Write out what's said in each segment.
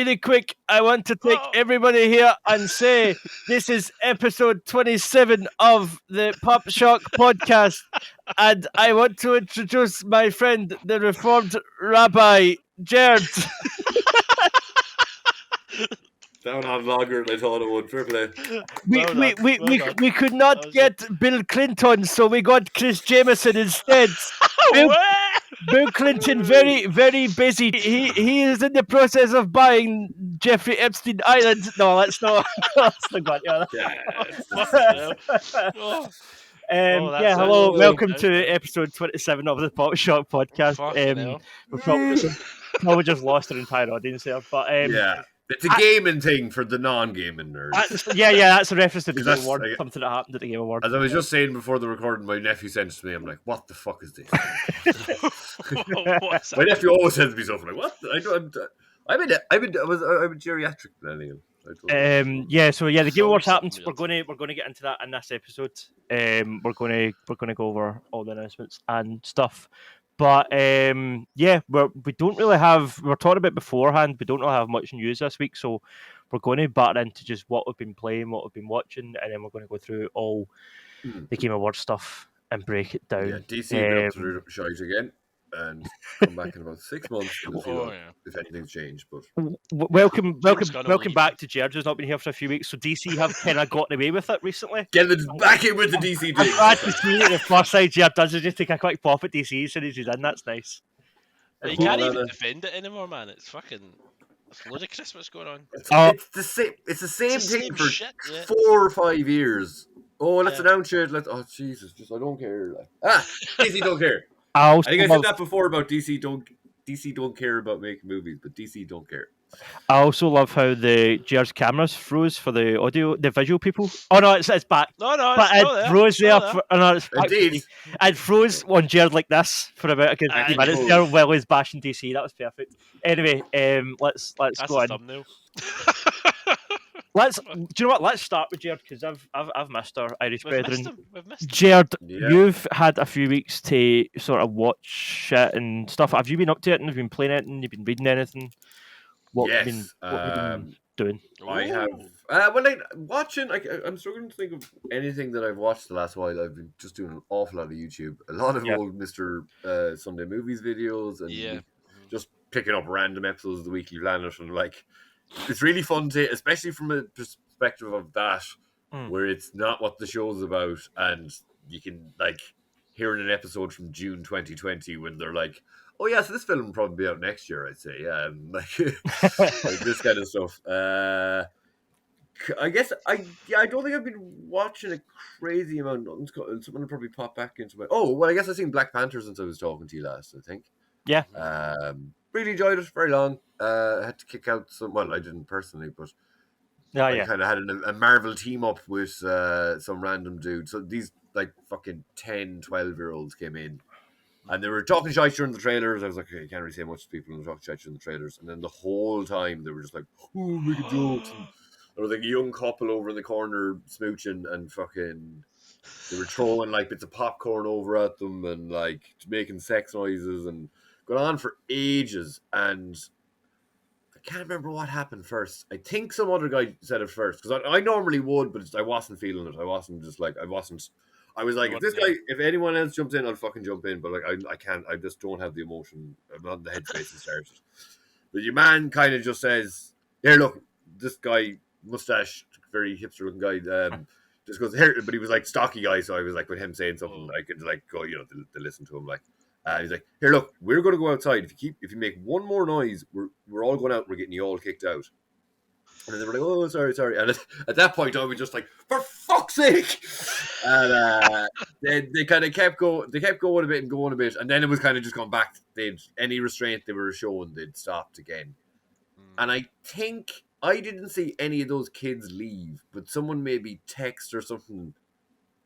really quick, I want to take everybody here and say this is episode 27 of the Pop Shock podcast. And I want to introduce my friend, the Reformed Rabbi, Jerd. That went on longer than I thought it would. Fair play. We could not get Bill Clinton, so we got Chris Jameson instead. Bill Clinton, very, very busy. He is in the process of buying Jeffrey Epstein Island. No, let's not. Let's not go on. Hello, welcome to episode 27 of the Pop Shock podcast. We've probably just lost our entire audience there, but it's a gaming thing for the non-gaming nerds. That's a reference to the Game Award, something that happened at the Game Award. As I was just saying before the recording, my nephew sent it to me. I'm like, what the fuck is this? My nephew always sends me stuff. I'm like, what? I'm a geriatric millennial. The Game Awards happened. We're going to get into that in this episode. We're going to go over all the announcements and stuff. But we don't really have. We were talking about beforehand. We don't really have much news this week, so we're going to batter into just what we've been playing, what we've been watching, and then we're going to go through all the Game Awards stuff and break it down. Yeah, DC been up to the shite again, and come back in about 6 months to see if anything's changed. But welcome back to Jerd, who's not been here for a few weeks. So DC have kind of gotten away with it recently. Get back in with the DC team. I'm glad to see that the first side Jerd does is just take a quick pop at DC as soon as he's in. That's nice. You can't even defend it anymore, man. It's fucking. It's ludicrous what's going on. It's the same. It's the same thing for 4 or 5 years. Oh, let's announce it. Oh, Jesus! I don't care. DC don't care. I think I said that before about DC don't care about making movies, but DC don't care. I also love how the Jerd's cameras froze for the audio, the visual people. Oh no, it's back. No, but it froze there. Indeed. It froze on Jerd like this for about a good 50 minutes there while he's bashing DC. That was perfect. Anyway, let's go on. Thumbnail. Do you know what? Let's start with Jerd because I've missed our Irish brethren. We've missed him. Jerd, you've had a few weeks to sort of watch it and stuff. Have you been up to it and have you been playing it and you've been reading anything? What have you been doing? I have. I'm struggling to think of anything that I've watched the last while. I've been just doing an awful lot of YouTube, a lot of old Mr. Sunday Movies videos, and just picking up random episodes of the Weekly Planet, and it's really fun to, especially from a perspective of that, where it's not what the show's about, and you can hear in an episode from June 2020 when they're like, oh yeah, so this film will probably be out next year, I'd say. Yeah, and this kind of stuff. I guess I don't think I've been watching a crazy amount. Something will probably pop back into my. Oh well, I guess I've seen Black Panther since I was talking to you last. I think. Yeah. Really enjoyed it. Very long. I had to kick out some. Well, I didn't personally, but I kind of had a Marvel team up with some random dude. So these fucking 10, 12-year-olds came in. And they were talking shite during the trailers. I was like, okay, you can't really say much to people when they're talking shite during the trailers. And then the whole time they were just like, oh, making jokes. And there was a young couple over in the corner smooching, and fucking they were throwing bits of popcorn over at them and making sex noises and going on for ages. And I can't remember what happened first. I think some other guy said it first because I normally would, but I wasn't feeling it. I was like, if anyone else jumps in, I'll fucking jump in. But I can't. I just don't have the emotion. I'm not in the headspace to start it. But your man kind of just says, "Here, look, this guy, mustache, very hipster looking guy, just goes here." But he was stocky guy, so I was with him saying something, I could go, to listen to him. He's like, "Here, look, we're going to go outside. If you make one more noise, we're all going out. We're getting you all kicked out." And they were like, "Oh, sorry." And at that point, I was just like, "For fuck's sake!" And they kind of kept going. They kept going a bit, and then it was kind of just gone back. Any restraint they were showing, they'd stopped again. And I think I didn't see any of those kids leave, but someone maybe text or something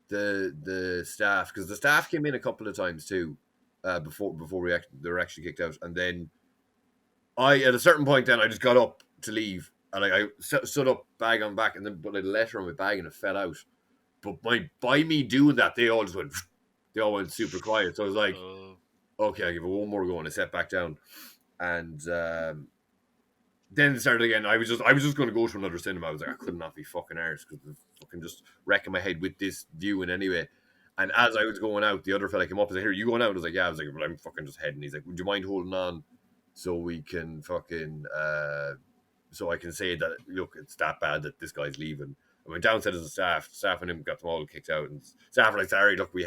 the staff, because the staff came in a couple of times too before they were actually kicked out. And then at a certain point, then I just got up to leave. And I stood up, bag on back, and then put a letter on my bag, and it fell out. But by me doing that, they all went super quiet. So I was like, okay, I'll give it one more go, and I sat back down. And then it started again. I was just going to go to another cinema. I was like, I could not be fucking arsed because I'm fucking just wrecking my head with this viewing anyway. And as I was going out, the other fella came up and said, "Here, you going out?" I was like, "Yeah." I was like, "Well, I'm fucking just heading." He's like, "Would you mind holding on so we can fucking so I can say that look, it's that bad that this guy's leaving." I went down, said as a staff and him got them all kicked out, and staff were like, "Sorry, look, we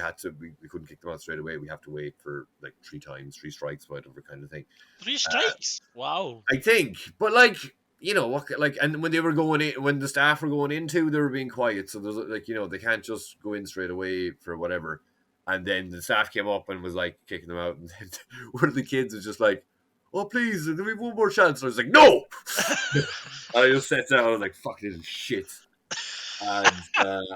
couldn't kick them out straight away. We have to wait for like 3 strikes, whatever kind of thing." 3 strikes. Wow. I think, but like, you know, what, like, and when they were going in, when the staff were going into, they were being quiet. So there's like, you know, they can't just go in straight away for whatever. And then the staff came up and was like kicking them out, and then one of the kids was just like, "Oh, please, give me one more chance." And I was like, "No!" And I just sat down. I was like, "Fuck, this is shit." And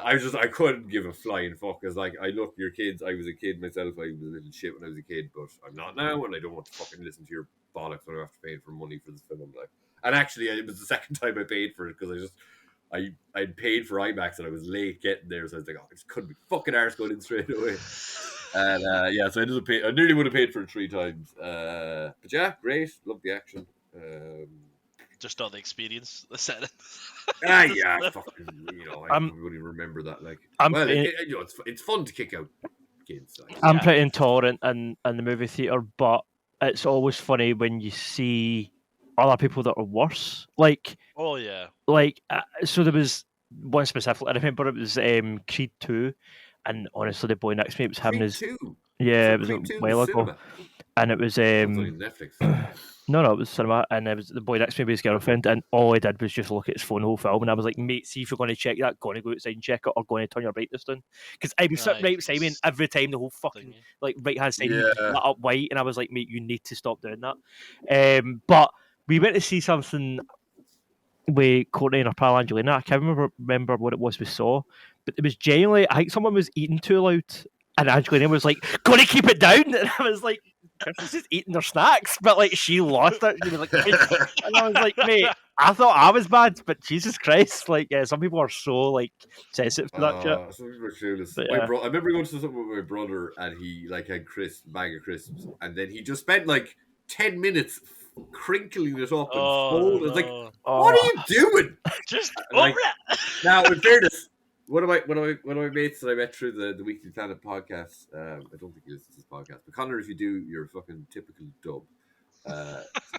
I couldn't give a flying fuck. Because like, your kids. I was a kid myself. I was a little shit when I was a kid, but I'm not now, and I don't want to fucking listen to your bollocks when I have to pay for money for this film. Like, and actually, it was the second time I paid for it because I'd paid for IMAX and I was late getting there, so I was like, "Oh, I just couldn't be fucking arse going in straight away." And so I nearly would have paid for it 3 times. But yeah, great, love the action. Just not the experience, the setting. Yeah, fucking, you know, I wouldn't remember that. Like, you know, it's fun to kick out kids. Like. I'm pretty intolerant in the movie theater, but it's always funny when you see other people that are worse. Like, oh yeah, like so there was one specifically. I remember it was Creed 2, and honestly, the boy next to me was having his 2? Yeah, so it was a while ago, cinema. And it was Netflix. No, it was cinema, and it was the boy next to me with his girlfriend, and all he did was just look at his phone the whole film, and I was like, "Mate, see if you're going to check that, going to go outside and check it, or going to turn your brightness down," because I was sitting right beside me, and every time the whole fucking like right hand side lit up white, and I was like, "Mate, you need to stop doing that." But we went to see something with Courtney and her pal Angelina. I can't remember what it was we saw, but it was genuinely, I think someone was eating too loud, and Angelina was like, "Going to keep it down," and I was like, Chris is just eating their snacks, but like she lost it. She was like, and I was like, "Mate, I thought I was bad, but Jesus Christ, like, yeah, some people are so like sensitive to that shit." Some people are clueless. But, I remember going to something with my brother, and he like had bag of crisps, and then he just spent like 10 minutes crinkling it up and folding. I was like, "What are you doing?" Just like, now, in fairness, one of my mates that I met through the Weekly Planet podcast. I don't think he listens to this podcast, but Connor, if you do, you're a fucking typical dub.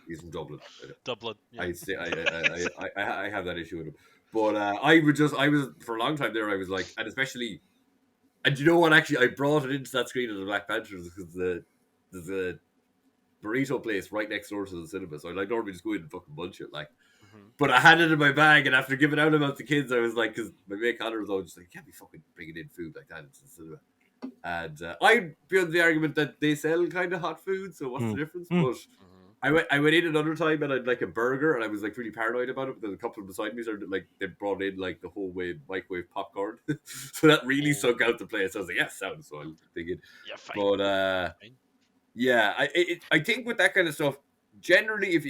He's from Dublin. Dublin. Yeah. I have that issue with him, but I was for a long time there. I was like, and especially, and you know what? Actually, I brought it into that screen of the Black Panthers because there's a burrito place right next door to the cinema, so I like normally just go in and fucking munch it, like. But I had it in my bag, and after giving out about the kids, I was like, because my mate Connor was always just like, "You can't be fucking bringing in food like that into the cinema." And I built the argument that they sell kind of hot food, so what's the difference? But I went in another time and I'd like a burger, and I was like really paranoid about it. But then a couple beside me started like they brought in like the whole way microwave popcorn, so that really sunk out the place. I was like, "Yes, sounds so." I'm thinking, but yeah, I think with that kind of stuff, generally, if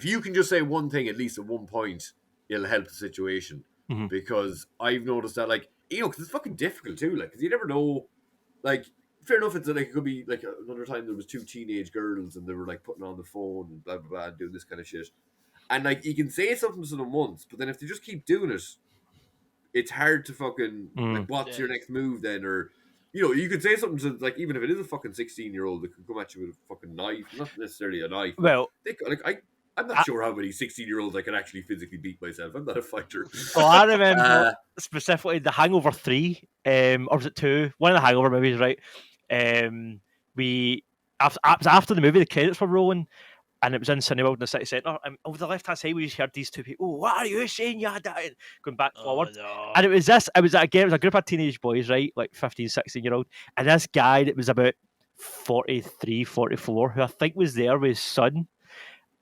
you can just say one thing at least at one point, it'll help the situation. Because I've noticed that, like, you know, because it's fucking difficult too, like, because you never know, like, fair enough, it's like it could be like another time there was 2 teenage girls and they were like putting on the phone and blah blah blah and doing this kind of shit, and like you can say something to them once, but then if they just keep doing it, it's hard to fucking like, what's your next move then? Or, you know, you could say something to, like, even if it is a fucking 16-year-old that could come at you with a fucking knife, not necessarily a knife. Well, I'm not sure how many 16-year-olds I can actually physically beat myself. I'm not a fighter. Well, I remember specifically The Hangover 3, or was it 2? One of the Hangover movies, right? We after the movie, the credits were rolling, and it was in Cineworld in the city centre. And over the left-hand side, we just heard these two people, "What are you saying, you dad?" Going back forward. No. And it was a group of teenage boys, right? Like 15, 16-year-old. And this guy that was about 43, 44, who I think was there with his son.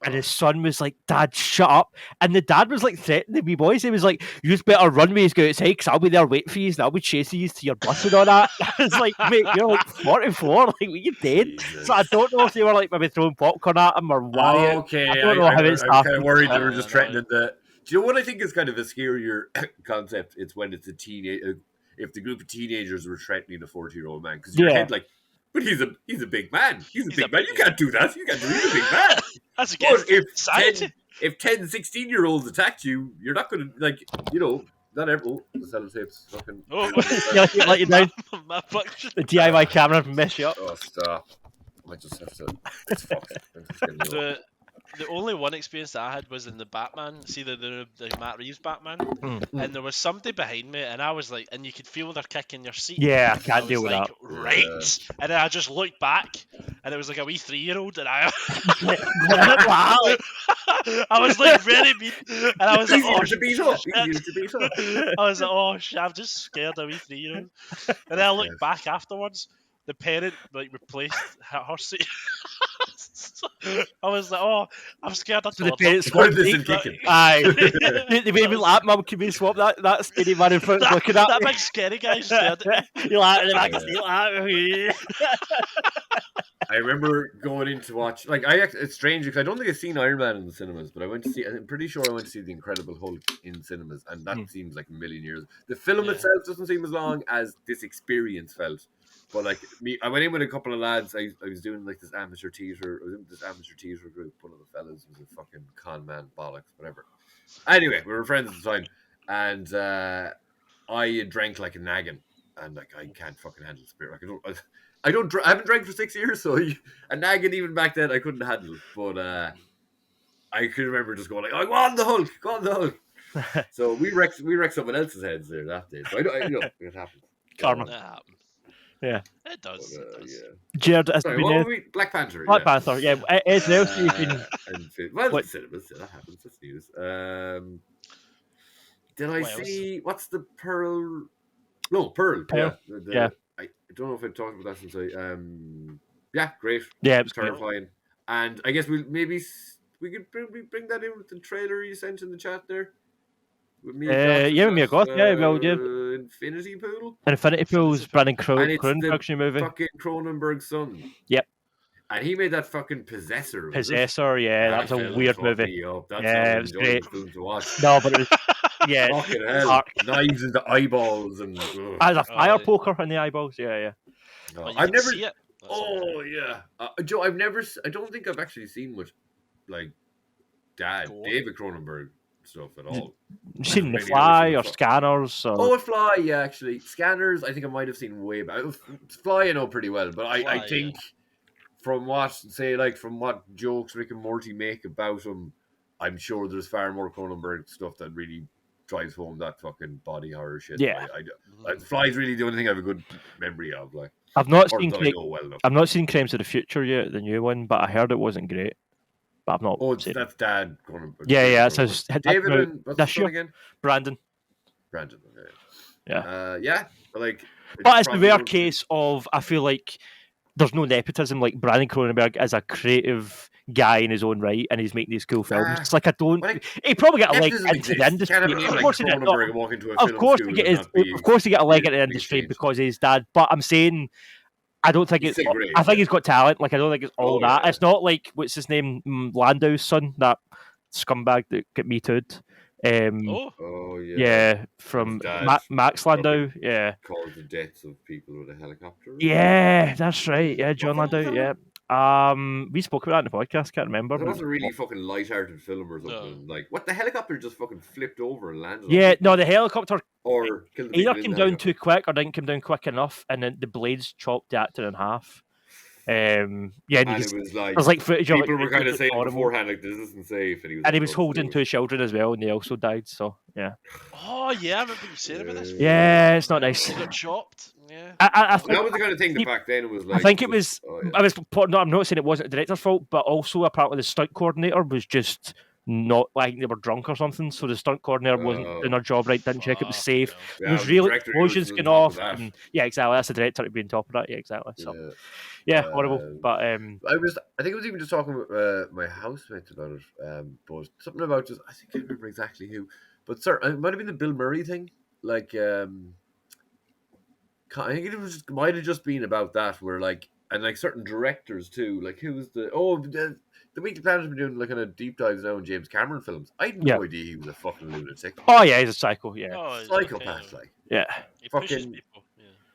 And his son was like, "Dad, shut up." And the dad was like threatening the wee boys. He was like, "You better run me, go outside, because I'll be there waiting for you, and I'll be chasing you to your bus and all that." I was like, "Mate, you're like 44, like, what you did?" So I don't know if they were like maybe throwing popcorn at him or why. Okay, I don't know how it started. I'm kind of worried they were just threatening the. Do you know what I think is kind of a scarier concept? It's when it's a teenage. If the group of teenagers were threatening a 40-year-old man, because your head, like, But he's a big man. He's a big man. You can't do that. He's a big man. That's against society. If 10, 16-year-olds attacked you, you're not going to, not everyone. The sellotapes fucking. Let you down. The DIY camera mess you up. Oh, stop. I might just have to. It's fucked. The only one experience that I had was in the Batman. See the Matt Reeves Batman, and there was somebody behind me, and I was like, and you could feel their kick in your seat. Yeah, I can't deal with that. Right, and then I just looked back, and it was like a wee 3-year-old, and I was like very mean, and I was like, oh shit, I'm just scared of a wee 3-year-old, and then I looked back afterwards. The parent replaced her seat. I was like, oh, I'm scared. So the parents swapped kicking. Aye. The baby lap, mum, can we swap that skinny man in front looking at that me? big scary guy stared at me. You're like, in the back of the I remember going in to watch, it's strange because I don't think I've seen Iron Man in the cinemas, but I'm pretty sure I went to see The Incredible Hulk in cinemas, and that seems like a million years. The film itself doesn't seem as long as this experience felt. But I went in with a couple of lads. I was doing this amateur theater. I was in this amateur theater group. One of the fellas was a fucking con man, bollocks, whatever. Anyway, we were friends at the time, and I drank like a naggin, and I can't fucking handle spirit. I haven't drank for 6 years, so a naggin even back then I couldn't handle. But I could remember just going go on the Hulk. So we wrecked someone else's heads there that day. So it happened. Karma. That happened. Yeah, it does. Yeah. Jerd, Black Panther. Black Panther. Yeah, it's else you can. Cinemas. That happens. That's news. Did I see what's the Pearl? No, Pearl. Yeah. I don't know if I talked about that since yeah, great. Yeah, it was terrifying. Great. And I guess we could bring that in with the trailer you sent in the chat there. With me a goth. Infinity Pool. Infinity Pool's Brandon Cronenberg's new movie. Fucking Cronenberg's son. Yep. And he made that fucking Possessor. That's a weird movie. It was great. To watch. No, but it was fucking hell. Knives into eyeballs and as a fire poker in the eyeballs. Yeah. No, I've never. See it. Oh yeah, Joe. I don't think I've actually seen much David Cronenberg stuff at all. You've seen The Fly or Scanners? Or... Fly, yeah, actually. Scanners, I think I might have seen way back. Fly, I know pretty well, but I think from what jokes Rick and Morty make about him, I'm sure there's far more Cronenberg stuff that really drives home that fucking body horror shit. Yeah. Fly's really the only thing I have a good memory of. I've not seen Crimes of the Future yet, the new one, but I heard it wasn't great. But I've not. Oh, that's Dad. Yeah. It says David and what's his name again? Brandon. Okay. Yeah. But it's the rare case of I feel like there's no nepotism. Like Brandon Cronenberg is a creative guy in his own right, and he's making these cool films. It's like he probably got a leg into the industry. Of course he did. Of course he got a leg into the industry because of his dad. But I'm saying. I don't think it's. I think he's got talent. I don't think it's all that. Yeah. It's not like what's his name, Landau's son, that scumbag that got me too'd. From Max Landau. Yeah, caused the deaths of people with a helicopter. Yeah, that's right. Yeah, John Landau. Yeah. We spoke about that in the podcast. Can't remember. It was a really fucking light-hearted film or something. What the helicopter just fucking flipped over and landed. Yeah, no, the helicopter either came down too quick or didn't come down quick enough, and then the blades chopped the actor in half. And it was like footage people were kind of saying beforehand, this isn't safe, and he was holding two children as well, and they also died. So yeah. Oh yeah, I remember you saying about this. Yeah, it's not nice. They got chopped. Yeah. I that was the kind of thing that back then it was like. I think it was. I'm not saying it wasn't the director's fault, but also apparently the stunt coordinator was just not they were drunk or something. So the stunt coordinator wasn't doing her job right. Didn't check it was safe. There was real explosions going off. And, exactly. That's the director to be on top of that. Yeah, exactly. So horrible. But I think I was even just talking with my housemates about it. But something about I think I can't remember exactly who. But it might have been the Bill Murray thing. I think it might have just been about that, where and certain directors too, who was the Weekly Planet has been doing kind of deep dives now in James Cameron films. I had no idea he was a fucking lunatic. Oh yeah, he's a psycho. Yeah, psychopath. He pushes people.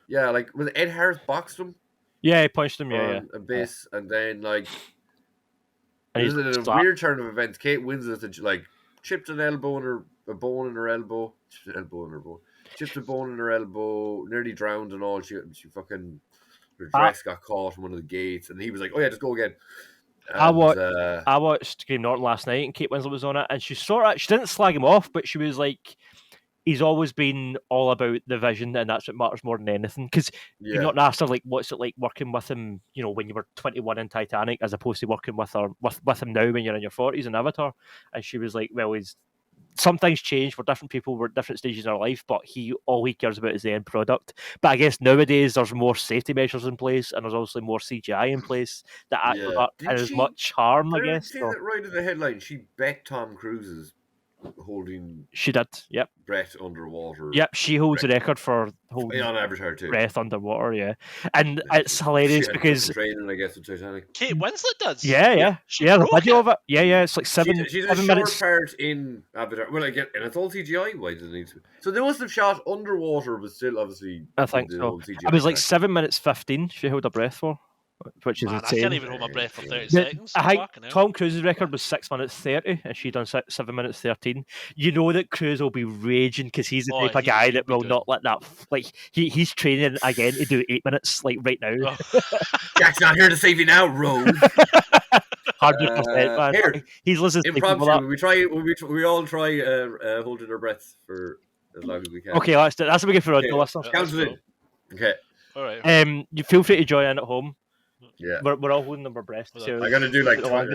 Was Ed Harris boxed him? Yeah, he punched him. on Abyss, and then like And this he's is a slapped. weird turn of events. Kate Winslet like chipped an elbow in her, a bone in her elbow, chipped an elbow in her bone, chipped a bone in her elbow, nearly drowned and all. She fucking her dress got caught in one of the gates, and he was like, "Oh yeah, just go again." And, I watched Green Norton last night, and Kate Winslet was on it, and she didn't slag him off, but she was like, he's always been all about the vision, and that's what matters more than anything. Because you're not asked her like, what's it like working with him, you know, when you were 21 in Titanic, as opposed to working with him now when you're in your 40s in Avatar. And she was like, well, some things change for different people. We're at different stages in our life, but all he cares about is the end product. But I guess nowadays there's more safety measures in place, and there's obviously more CGI in place that actually not as much harm. I guess. See that right in the headline? She bet Tom Cruise's holding. She did. Yep. Breath underwater. Yep. She holds the record for holding on Avatar too. Breath underwater. Yeah, and it's hilarious because training, I guess, with Titanic. Kate Winslet does. Yeah. The video of it. Yeah. It's like seven. She's a short part in Avatar. Well, and it's all CGI. Why does it need to? So they must have shot underwater, but still, obviously. I think so. It was like 7 minutes 15. She held her breath for. Which is insane. I can't even hold my breath for 30 seconds. I think Tom Cruise's record was 6 minutes 30, and she done 7 minutes 13. You know that Cruise will be raging because he's the type of guy that will not let that. Like he's training again to do 8 minutes, like right now. Jack's not here to save you now, Rose. 100%, man. Here, he's listening. Impromptu. We all try holding our breaths for as long as we can. Okay, that's what we get for the listeners. Count it in. Okay. All right. You feel free to join in at home. Yeah, we're all holding our breaths. So I gotta do like 5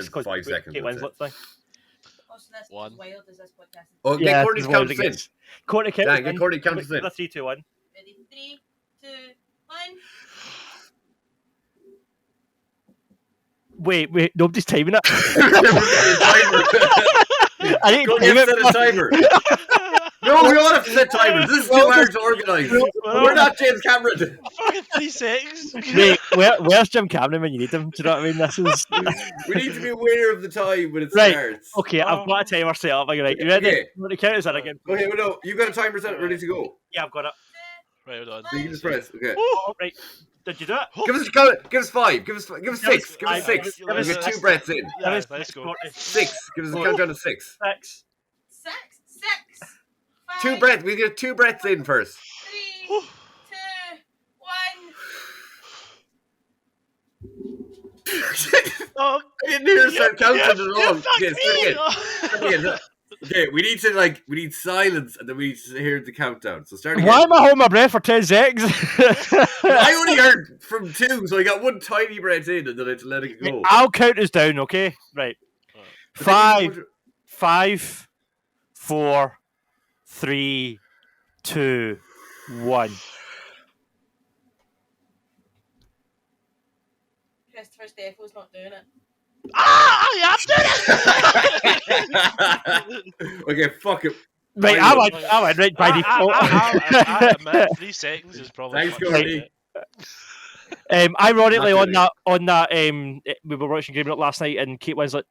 seconds. Kate Winslet thing. One. Oh, yeah, Courtney counts in. Courtney counts in. Get Courtney counts in. 3, 2, 1. Ready? 3, 2, 1. Wait, nobody's timing it. I need to set a timer. No, we all have to set timers. This is too hard to organise. We're not James Cameron. Fucking 3 seconds. Wait, where's Jim Cameron when you need him? Do you know what I mean? This is. We need to be aware of the time when it starts. Okay, I've got a timer set up. Right, you ready? Okay. Want to count us in again? Okay, well, no, you got a timer set ready to go. Yeah, I've got it. Right, hold on. So you can just press. Okay. Oh, right. Did you do it? Give us 5. Give us 6. Give us 6. Give us Get 2 breaths in. Yeah, let's go. 6. Give us a countdown to 6. 6. 5, 2 breaths. We get 2 breaths in first. 3, 2, 1. Oh, I didn't hear us start counting at all. Yes, Okay, we need silence, and then we need to hear the countdown. So start again. Why am I holding my breath for 10 seconds? I only heard from 2, so I got 1 tiny breath in, and then I had to let it go. I'll count us down, okay? Right. 5, 4, 3, 2, 1. Christopher Steffel's not doing it. I'm doing it! Okay, fuck it. Right, I went right by default. I admit 3 seconds is probably. Thanks, Gordy. Ironically, on that, we were watching Game Up last night, and Kate Winslet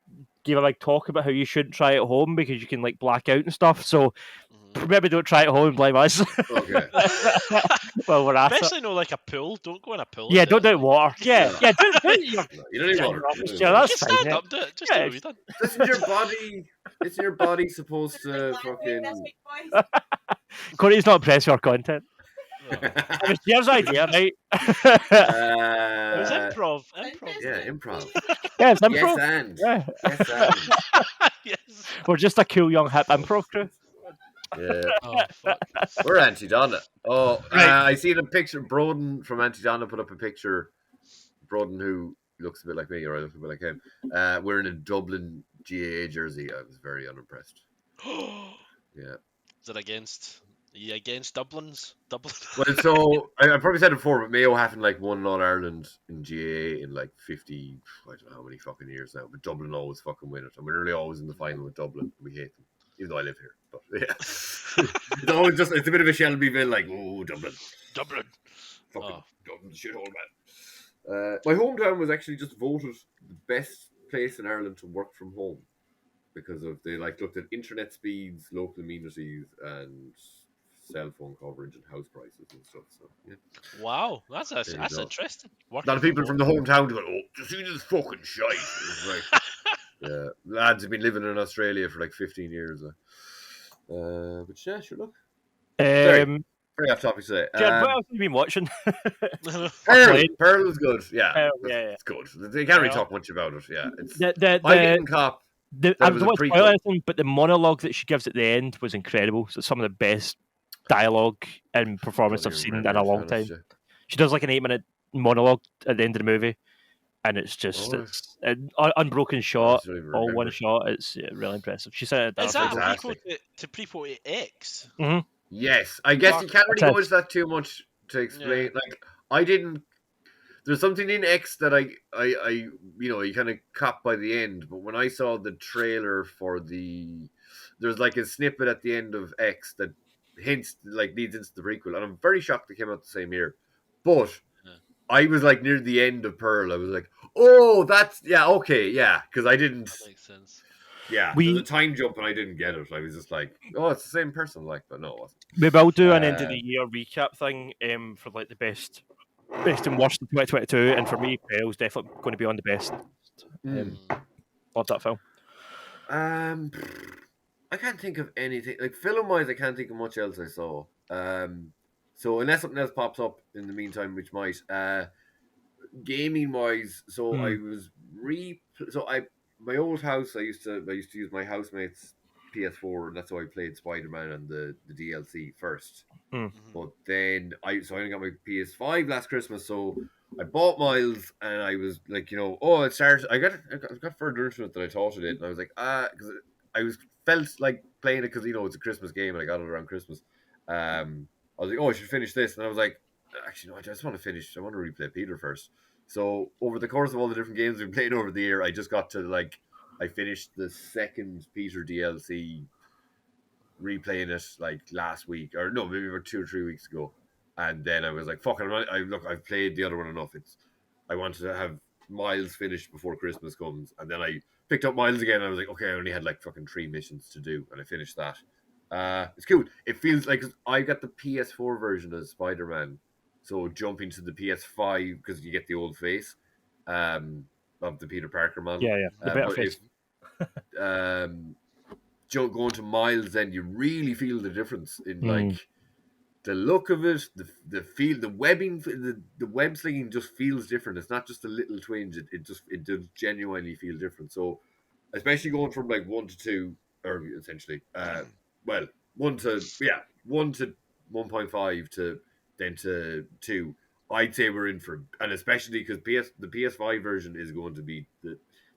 gave a big talk about how you shouldn't try it at home because you can like black out and stuff. So maybe don't try it at home and blame us. Okay. Well, we're at Especially no like a pool. Don't go in a pool. Yeah, don't do water. Yeah. You don't need water. Yeah, that's Just fine. stand up, do it. Just do what we done. Isn't your body supposed to fucking... Courtney's not impressed with our content. Here's the idea, right? It was improv. Yeah, improv. Yeah, it's improv. Yes, and. Yeah. Yes, and. Yes. We're just a cool young hip improv crew. Yeah. Oh, fuck. We're Anti-Donna. Oh, Right. I seen a picture. Broden from Anti-Donna put up a picture. Broden, who looks a bit like me, or I look a bit like him, wearing a Dublin GAA jersey. I was very unimpressed. Yeah. Is it against? Are you against Dublin's? Dublin? Well, so I probably said it before, but Mayo haven't like won All Ireland in GAA in like 50, I don't know how many fucking years now. But Dublin always fucking win it, and we're nearly always in the final with Dublin. We hate them, even though I live here. But yeah, it's always it's a bit of a Shelbyville, like Dublin, fucking Dublin shithole, man. My hometown was actually just voted the best place in Ireland to work from home because of they like looked at internet speeds, local amenities, and cell phone coverage and house prices and stuff. So yeah, Wow, that's There you go. interesting. a lot of people from the hometown go, "Oh, just see this fucking shite." It's like, yeah, lads have been living in Australia for like 15 years. But yeah, sure. Look, very off topic today. Jerd, what else have you been watching? Pearl is good. Yeah, yeah. it's good. They can't really talk much about it. Yeah, it's. I didn't cop. I was don't a want to prequel. spoil anything, but the monologue that she gives at the end was incredible. So some of the best dialogue and performance I've seen in a long time. She does like an 8-minute monologue at the end of the movie, and it's just it's an unbroken shot, all one shot. It's really impressive. She said Is that a fantastic. prequel to X? Mm-hmm. Yes, I guess you can't really go into that too much to explain. Yeah. Like, I didn't. There's something in X that I you kind of caught by the end. But when I saw the trailer for there's like a snippet at the end of X that hints, like, leads into the prequel, and I'm very shocked it came out the same year. But I was like near the end of Pearl. I was like, oh, that's okay, because I didn't. That makes sense. Yeah, there's a time jump and I didn't get it. I was just like, oh, it's the same person, like, but no, it wasn't. Maybe I'll do an end of the year recap thing for like the best and worst of 2022, and for me, Pearl's definitely going to be on the best. Love that film. I can't think of anything like film-wise. I can't think of much else I saw. So unless something else pops up in the meantime, which might. Gaming-wise, so I was my old house. I used to use my housemate's PS4, and that's how I played Spider-Man and the DLC first. But then I only got my PS5 last Christmas, so I bought Miles, and I was like, it started. I got further into it than I thought it did, and I was like, because I felt like playing it because it's a Christmas game, and I got it around Christmas. I was like, I should finish this, and I was like, actually, no, I just want to finish. I want to replay Peter first. So over the course of all the different games we've played over the year, I just got to I finished the second Peter DLC, replaying it like last week, or no, maybe about 2 or 3 weeks ago, and then I was like, "Fuck it!" I've played the other one enough. I wanted to have Miles finished before Christmas comes, and then I picked up Miles again. And I was like, "Okay, I only had like fucking 3 missions to do," and I finished that. It's cool. It feels like I got the PS4 version of Spider-Man, so jumping to the PS5 because you get the old face of the Peter Parker model. Yeah, the better face. Going to Miles, then you really feel the difference in like the look of it, the feel, the webbing, the web slinging just feels different. It's not just a little twinge. It does genuinely feel different. So, especially going from like 1 to 2, or essentially, 1 to 1.5 to then to 2. I'd say we're in for, and especially because the PS5 version is going to be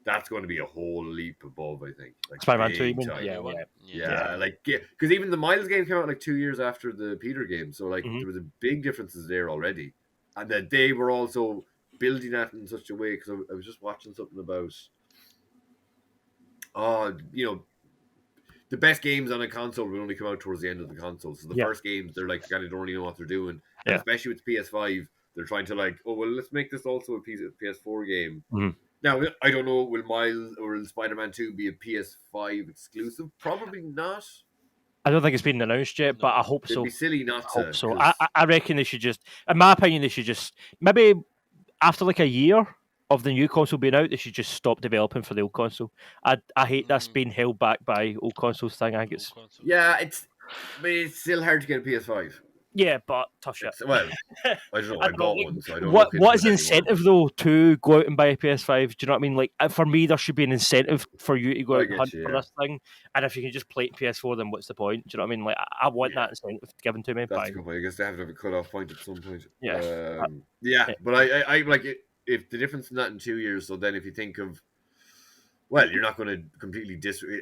that's going to be a whole leap above, I think. Like Spider-Man 2, yeah, like, because even the Miles game came out like 2 years after the Peter game, so like there was a big differences there already, and that they were also building that in such a way. Because I was just watching something about, the best games on a console will only come out towards the end of the console. So the first games, they're like kind of don't really know what they're doing, and especially with PS5, they're trying to like, let's make this also a PS4 game. Now, I don't know, will Miles or will Spider-Man 2 be a PS5 exclusive? Probably not. I don't think it's been announced yet, but I hope so. It'd be silly not to. So I reckon they should just, in my opinion, maybe after like a year of the new console being out, they should just stop developing for the old console. I hate this being held back by old consoles thing. I think it's... Yeah, but it's still hard to get a PS5. Yeah, but tough shit. Well, I don't know. I bought one, so I don't. What is the incentive though to go out and buy a PS5? Do you know what I mean? Like, for me, there should be an incentive for you to go out and hunt for this thing. And if you can just play it PS4, then what's the point? Do you know what I mean? Like, I want that incentive given to me. That's a good point. I guess they have to have a cut-off point at some point. Yeah. But I like it. If the difference in that in 2 years, so then if you think of, well, you're not going to completely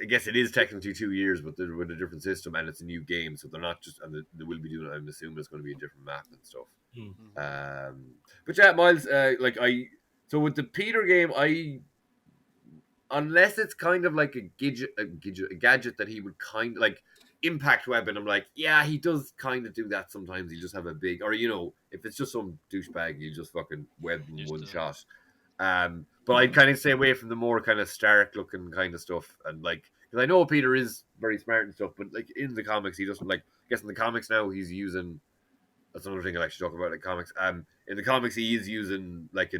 I guess it is technically 2 years, but they're with a different system and it's a new game, so they're not just, and they will be doing it. I'm assuming it's going to be a different map and stuff. But yeah, Miles, so with the Peter game, unless it's kind of like a gadget that he would kind of like impact weapon, I'm like, yeah, he does kind of do that sometimes. He just have a big, or if it's just some douchebag, you just fucking web in one shot. But I'd kind of stay away from the more kind of Stark looking kind of stuff, and like, because I know Peter is very smart and stuff, but like in the comics, he doesn't like. I guess in the comics now, he's using. That's another thing I actually talk about in comics. In the comics, he is using like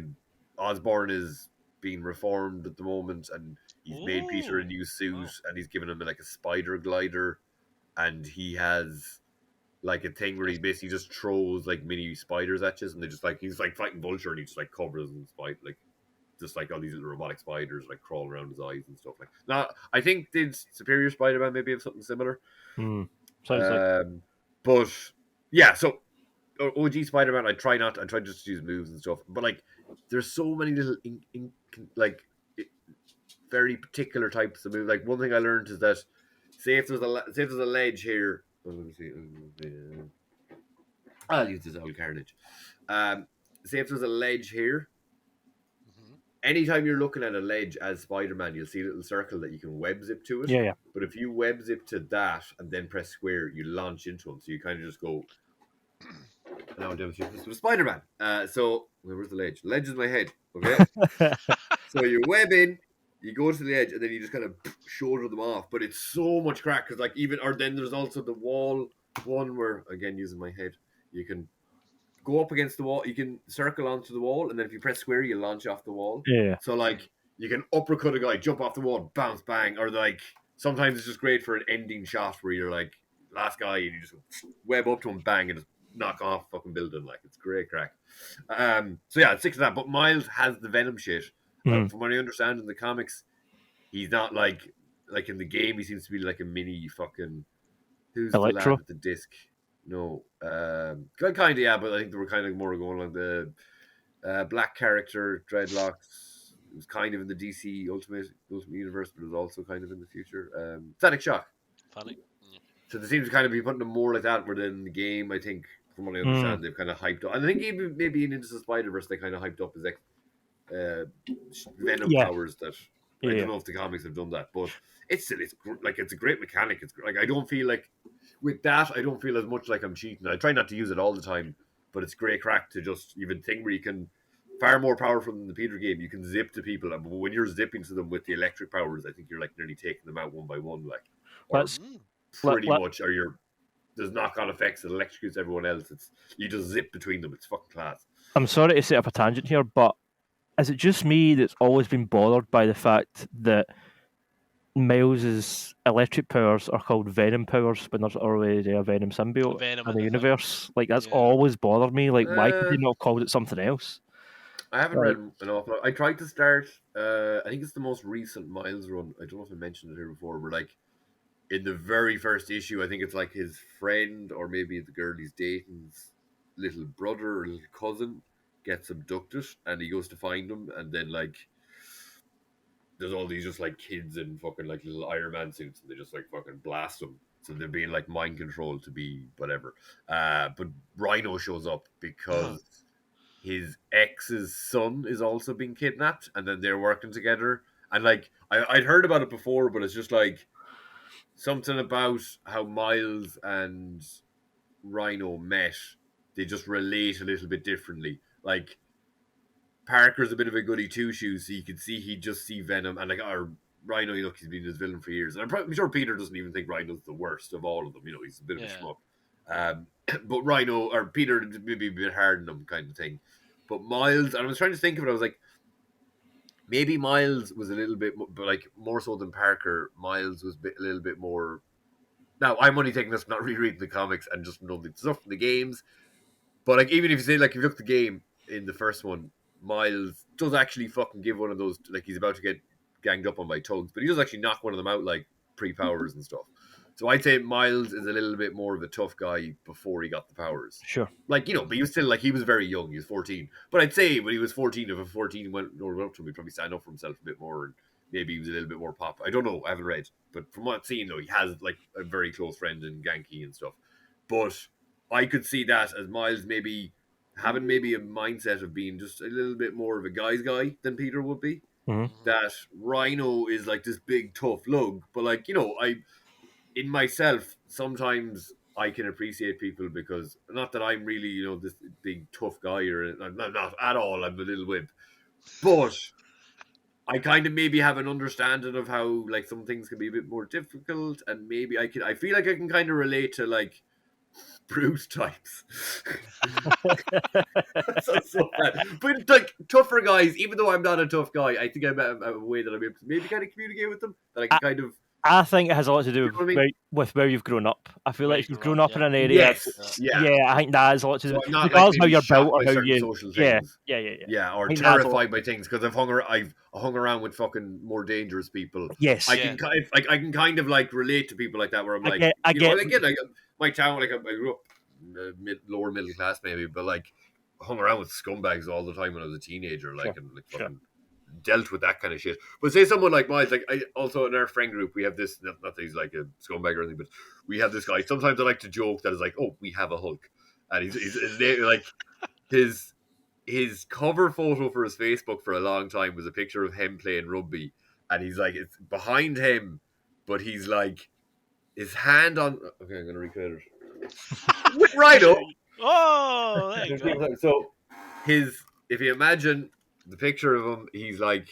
Osborn is being reformed at the moment, and he's made Peter a new suit, and he's given him like a spider glider, and he has like a thing where he basically just throws like mini spiders at you, and they just like he's like fighting Vulture, and he just like covers them spider like just like all these little robotic spiders like crawling around his eyes and stuff like. Now I think did Superior Spider-Man maybe have something similar. Sounds like. But yeah, so OG Spider-Man, I try just to use moves and stuff, but like there's so many little very particular types of moves. Like one thing I learned is that say if there's a ledge here. Oh, let me see. I'll use this old carnage. Say if there's a ledge here. Anytime you're looking at a ledge as Spider-Man, you'll see a little circle that you can web zip to it. Yeah. But if you web zip to that and then press square, you launch into them. So you kind of just go. Now I'm demonstrating this with Spider-Man. So where's the ledge? The ledge is my head. Okay. So you web in, you go to the edge, and then you just kind of shoulder them off. But it's so much crack because then there's also the wall one where again using my head, you can go up against the wall. You can circle onto the wall, and then if you press square, you launch off the wall. Yeah. So like you can uppercut a guy, jump off the wall, bounce, bang, or like sometimes it's just great for an ending shot where you're like last guy and you just web up to him, bang, and just knock off fucking building. Like it's great crack. So yeah, stick to that. But Miles has the Venom shit. From what I understand in the comics, he's not like in the game. He seems to be like a mini fucking. Who's Electro? the lad with the disc? No, kind of yeah, but I think they were kind of more going like the black character, dreadlocks. It was kind of in the DC Ultimate Universe, but it was also kind of in the future. Static Shock. Funny. So they seem to kind of be putting them more like that, where in the game, I think, from what I understand, they've kind of hyped up. And I think even maybe in Into the Spider-Verse, they kind of hyped up his Venom powers that. I don't know if the comics have done that, but it's a great mechanic. It's like I don't feel like with that I don't feel as much like I'm cheating. I try not to use it all the time, but it's great crack to just even thing where you can far more powerful than the Peter game. You can zip to people, and when you're zipping to them with the electric powers, I think you're like nearly taking them out one by one, like That's pretty much. Or there's knock-on effects that electrocutes everyone else. It's you just zip between them. It's fucking class. I'm sorry to set up a tangent here, but is it just me that's always been bothered by the fact that Miles's electric powers are called Venom powers when there's already a Venom symbiote in the universe? Like that's always bothered me. Like why could they not have called it something else? I haven't read an awful lot. I tried to start. I think it's the most recent Miles run. I don't know if I mentioned it here before, but like in the very first issue, I think it's like his friend or maybe the girl he's dating's little brother or little cousin gets abducted, and he goes to find him, and then like there's all these just like kids in fucking like little Iron Man suits, and they just like fucking blast them. So they're being like mind controlled to be whatever. But Rhino shows up because his ex's son is also being kidnapped, and then they're working together. And like I'd heard about it before, but it's just like something about how Miles and Rhino met. They just relate a little bit differently. Like Parker's a bit of a goody two shoes, so you could see he'd just see Venom, and like our Rhino, look, he's been his villain for years. And I'm sure Peter doesn't even think Rhino's the worst of all of them. He's a bit of a schmuck. But Rhino or Peter maybe a bit hard on him, kind of thing. But Miles, and I was trying to think of it, I was like, maybe Miles was a little bit, but like more so than Parker. Miles was a little bit more. Now I'm only taking this from not rereading the comics and just knowing the stuff from the games. But like even if you say like if you look at the game in the first one, Miles does actually fucking give one of those, like he's about to get ganged up on by thugs, but he does actually knock one of them out like pre-powers and stuff. So I'd say Miles is a little bit more of a tough guy before he got the powers. Sure. Like, but he was still like, he was very young. He was 14. But I'd say when he was 14, if a 14 went up to him, he'd probably stand up for himself a bit more, and maybe he was a little bit more pop. I don't know. I haven't read. But from what I've seen, though, he has like a very close friend in Genki and stuff. But I could see that as Miles maybe having maybe a mindset of being just a little bit more of a guy's guy than Peter would be. Mm-hmm. That Rhino is like this big tough lug, but like in myself sometimes I can appreciate people because not that I'm really this big tough guy, or I'm not at all. I'm a little wimp, but I kind of maybe have an understanding of how like some things can be a bit more difficult, and maybe I feel like I can kind of relate to like Bruce types. That sounds so bad. But like tougher guys, even though I'm not a tough guy, I think I'm a way that I'm able to maybe kind of communicate with them, that I can kind of. I think it has a lot to do You know what I mean? with where you've grown up. I feel Where like if you've you've grown grown up, up in an area, Yes, yeah. I think that has a lot to do. So I'm not like Regardless how maybe you're built shocked or by how certain you, social yeah, things. yeah. Or I think that's a lot. terrified by things because I've hung around with fucking more dangerous people. Yes, I can kind of like relate to people like that where I'm like, I you know, get. again, like my town, like I grew up lower middle class maybe, but like hung around with scumbags all the time when I was a teenager, like and like fucking dealt with that kind of shit. But say someone like Miles, like I also in our friend group we have this, not that he's like a scumbag or anything, but we have this guy. Sometimes I like to joke that is like, oh, we have a Hulk, and he's like his cover photo for his Facebook for a long time was a picture of him playing rugby, and he's like, it's behind him, but he's like his hand on. Okay, I'm gonna recreate it. With Rhino. Oh, there you go. So if you imagine the picture of him, he's like.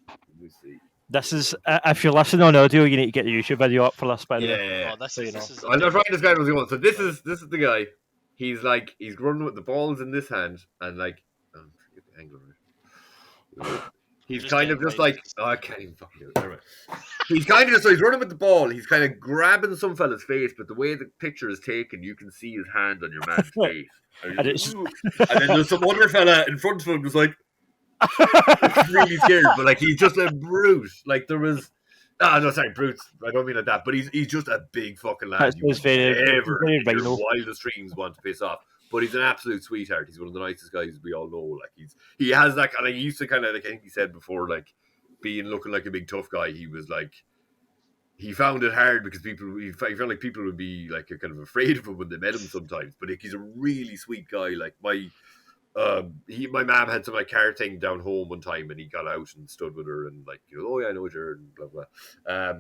Let me see. This is if you're listening on audio, you need to get the YouTube video up for this. By the way, Yeah. Oh, this So you is, know. this is I'm not trying to describe what he wants. So this is the guy. He's like he's running with the balls in this hand and like get the angle right. He's Just kind of getting just right. like I can't even fucking do it. Anyway. He's kind of just so he's running with the ball. He's kind of grabbing some fella's face, but the way the picture is taken, you can see his hand on your man's face. And, and then there's some other fella in front of him who's like really scared, but like he's just a brute. Like there was. Oh, no, sorry, brutes. I don't mean like that, but he's just a big fucking lad. You would never in your wildest dreams want to piss off. But he's an absolute sweetheart. He's one of the nicest guys we all know. Like he has that kind of. He used to kind of like I think he said before, like being looking like a big tough guy. He was like he found it hard because he felt like people would be like kind of afraid of him when they met him sometimes. But like, he's a really sweet guy. Like my mom had some like car thing down home one time, and he got out and stood with her, and like oh yeah, I know Jerd and blah blah.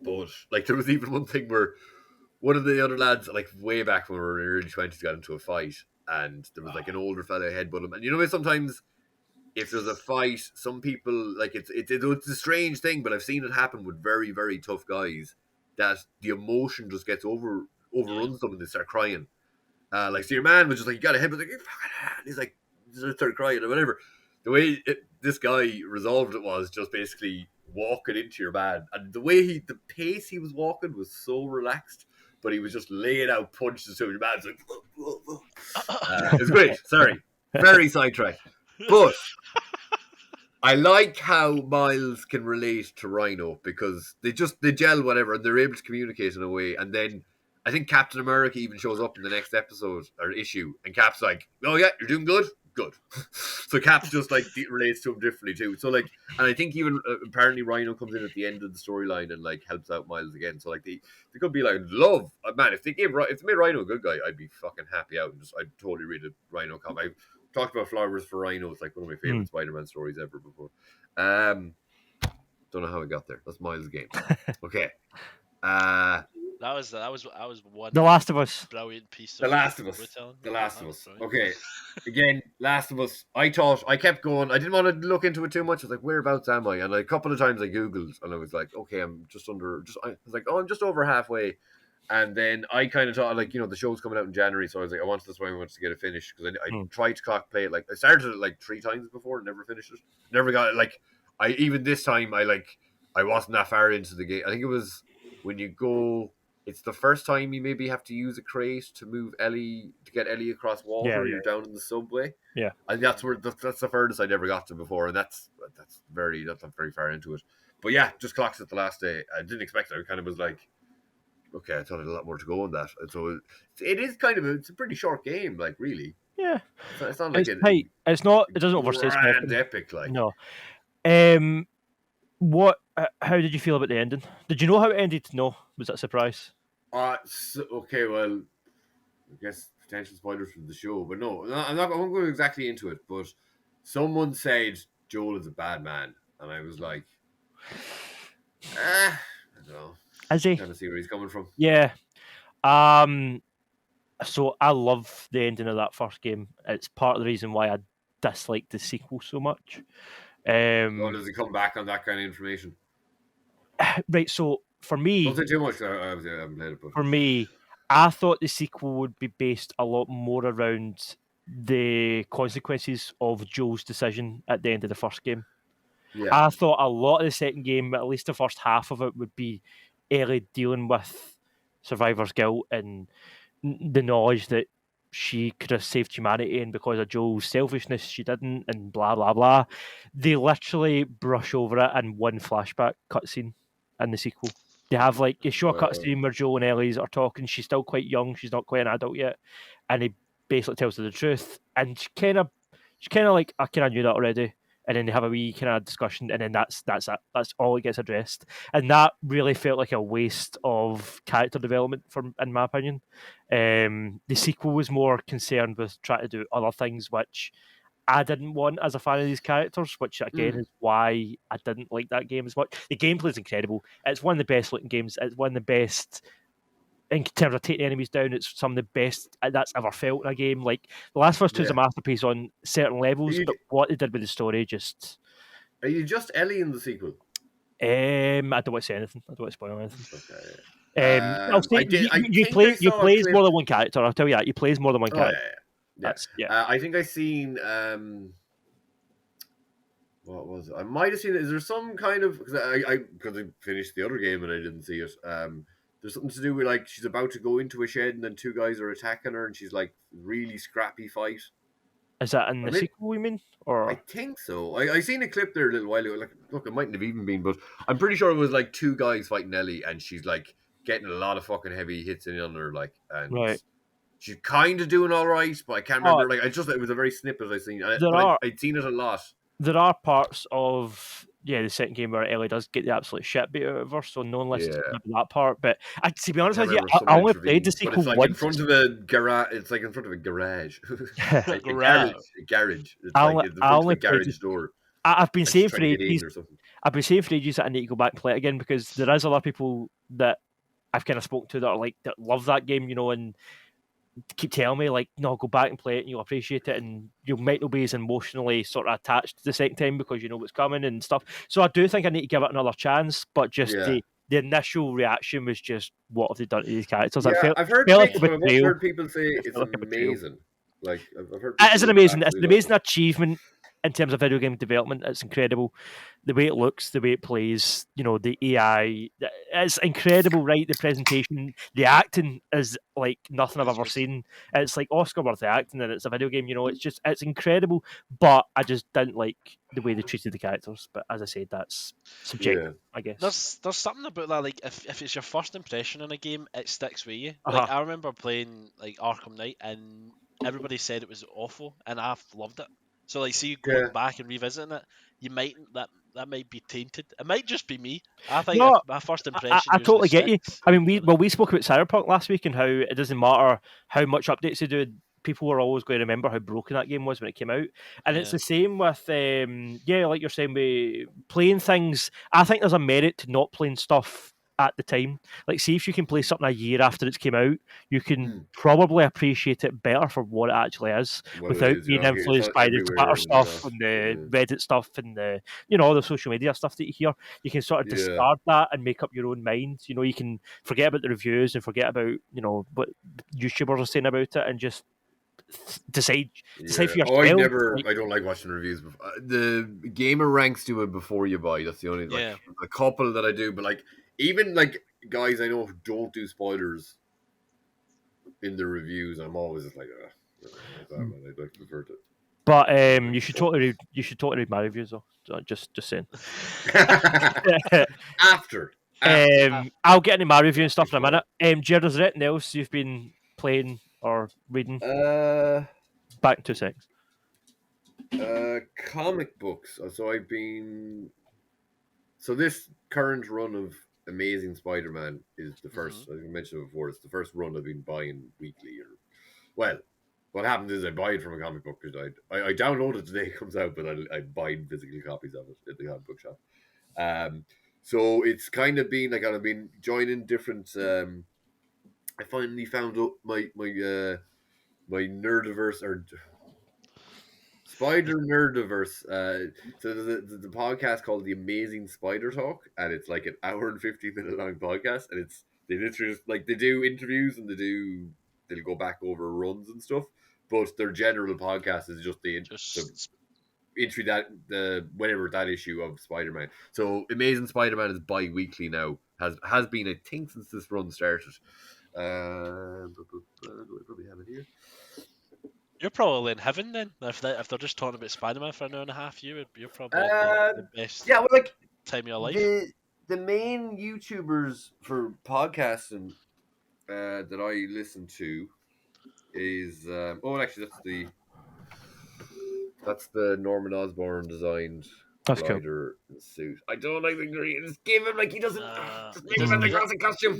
But like there was even one thing where one of the other lads, like way back when we were in our early 20s, got into a fight, and there was like an older fella headbutt him, and you know sometimes if there's a fight, some people like it's a strange thing, but I've seen it happen with very very tough guys that the emotion just gets overruns them and they start crying. Like, so your man was just like, you got a headbutt, like, and he's like, just started crying or whatever. The way this guy resolved it was just basically walking into your man, and the pace he was walking was so relaxed, but he was just laying out punches to your man. It's like, it's great. Sorry, very sidetracked, but I like how Miles can relate to Rhino because they gel whatever, and they're able to communicate in a way, and then. I think Captain America even shows up in the next episode or issue, and Cap's like, "Oh yeah, you're doing good." So Cap just like relates to him differently too. So like, and I think even apparently Rhino comes in at the end of the storyline and like helps out Miles again. So like they could be like love man. If they made Rhino a good guy, I'd be fucking happy out and I'd totally read a Rhino comic. I've talked about Flowers for Rhino. It's like one of my favorite Spider-Man stories ever before. Don't know how I got there. That's Miles' game. Okay. That was one. The Last of Us. Brilliant piece. The Last of Us. The Last of Us. Okay. Again, Last of Us. I kept going. I didn't want to look into it too much. I was like, whereabouts am I? And a couple of times I Googled and I was like, okay, I'm just under, I was like, oh, I'm just over halfway. And then I kind of thought, like, the show's coming out in January. So I was like, I wanted to get it finished because I tried to play it. Like, I started it like 3 times before and never finished it. Never got it. Like, even this time, I wasn't that far into the game. I think it was when you go. It's the first time you maybe have to use a crate to move Ellie to get Ellie across water. You're down in the subway. Yeah, and that's the furthest I'd ever got to before, and that's not very far into it. But yeah, just clocked it the last day. I didn't expect it. I kind of was like, okay, I thought I had a lot more to go on that. And so it is kind of it's a pretty short game, like really. Yeah, it's not like it's not. It doesn't overstay its grand epic like no. What? How did you feel about the ending? Did you know how it ended? No, was that a surprise? Okay, well, I guess potential spoilers from the show, but no, I won't go exactly into it. But someone said Joel is a bad man, and I was like, I don't know. Is he? Kind of see where he's coming from. Yeah. So I love the ending of that first game. It's part of the reason why I disliked the sequel so much. Does he come back on that kind of information? Right, so for me, don't say too much. I haven't played it, but for me, I thought the sequel would be based a lot more around the consequences of Joel's decision at the end of the first game. yeah, I thought a lot of the second game, at least the first half of it, would be Ellie dealing with survivor's guilt and the knowledge that she could have saved humanity, and because of Joel's selfishness, she didn't, and blah blah blah. They literally brush over it in one flashback cutscene in the sequel. They have like a short cutscene where Joel and Ellie's are talking. She's still quite young; she's not quite an adult yet, and he basically tells her the truth. And she's kind of like, I kind of knew that already. And then they have a wee kind of discussion, and then that's it. That's all it gets addressed, and that really felt like a waste of character development, in my opinion. The sequel was more concerned with trying to do other things, which I didn't want as a fan of these characters, which again is why I didn't like that game as much. The gameplay is incredible. It's one of the best looking games. It's one of the best in terms of taking enemies down. It's some of the best that's ever felt in a game. Like The Last of Us 2 is a masterpiece on certain levels, but what they did with the story just... Are you just Ellie in the sequel? I don't want to say anything. I don't want to spoil anything. Okay. I'll say you plays more than one character. I'll tell you that. You plays more than one character. Yeah. I think I seen what was it? I might have seen it. Is there some kind of, because I finished the other game and I didn't see it. There's something to do with like she's about to go into a shed and then two guys are attacking her and she's like really scrappy fight. Is that in the sequel, we mean? Or I think so. I seen a clip there a little while ago. Like, look, it mightn't have even been, but I'm pretty sure it was like two guys fighting Ellie and she's like getting a lot of fucking heavy hits in on her, like, and she's kind of doing all right, but I can't remember. Like, it was a very snippet I seen. I'd seen it a lot. There are parts of the second game where Ellie does get the absolute shit beat out of her, so no one listens to that part. But to be honest with you, I only played the sequel once. It's in front of a garage. It's like in front of a garage. a garage. It's like in front of a garage door. I've been saying for ages. I've been saying for ages that I need to go back and play it again, because there is a lot of people that I've kind of spoken to that are like that love that game, and keep telling me like, no, go back and play it and you'll appreciate it, and you might not be as emotionally sort of attached the second time because you know what's coming and stuff. So I do think I need to give it another chance, but just the initial reaction was just, what have they done to these characters? I've heard people say it's amazing. Like, I've heard it is an amazing, it's an amazing achievement in terms of video game development. It's incredible. The way it looks, the way it plays, the AI, it's incredible, right? The presentation, the acting is like nothing I've ever seen. It's like Oscar-worthy acting, and it's a video game, it's incredible, but I just didn't like the way they treated the characters. But as I said, that's subjective, I guess. There's something about that, like, if it's your first impression in a game, it sticks with you. Like, I remember playing, like, Arkham Knight, and everybody said it was awful, and I've loved it. So, like, see, going back and revisiting it, that might be tainted. It might just be me. I think my first impression. I totally get you. I mean, we spoke about Cyberpunk last week and how it doesn't matter how much updates they do. People were always going to remember how broken that game was when it came out, and it's the same with like you're saying, with playing things. I think there's a merit to not playing stuff at the time. Like, see if you can play something a year after it's came out, you can probably appreciate it better for what it actually is, without being influenced by the Twitter stuff and the Reddit stuff and the all the social media stuff that you hear. You can sort of discard that and make up your own mind. You can forget about the reviews and forget about what YouTubers are saying about it, and just decide for yourself. I don't like watching reviews. The gamer ranks do it before you buy. That's the only a couple that I do, but like, even like guys I know who don't do spoilers in the reviews, I'm always just like, I'd like to prefer to. But you should totally read my reviews though. Just saying. After. I'll get into my review and stuff in a minute. Jerd, is there anything else you've been playing or reading? Back in 2 seconds. Comic books. So this current run of Amazing Spider-Man is the first, as I mentioned before, it's the first run I've been buying weekly. Well, what happens is I buy it from a comic book, because I download it the day it comes out, but I buy physical copies of it at the comic book shop. So it's kind of been like, I've been joining different. I finally found out my Nerdiverse, or Spider Nerdiverse. So there's the podcast called The Amazing Spider Talk, and it's like an hour and 15-minute long podcast, and they literally just, like, they do interviews and they'll go back over runs and stuff, but their general podcast is just the entry whenever that issue of Spider-Man. So Amazing Spider-Man is bi-weekly now. Has been, I think, since this run started. Do I probably have it here? You're probably in heaven then. If they're just talking about Spider-Man for an hour and a half, you're probably in the best well, like, time of your life. The main YouTubers for podcasting that I listen to is that's the Norman Osborn designed glider suit. I don't like the green. Just give him, like, he doesn't. Just make him in the classic costume.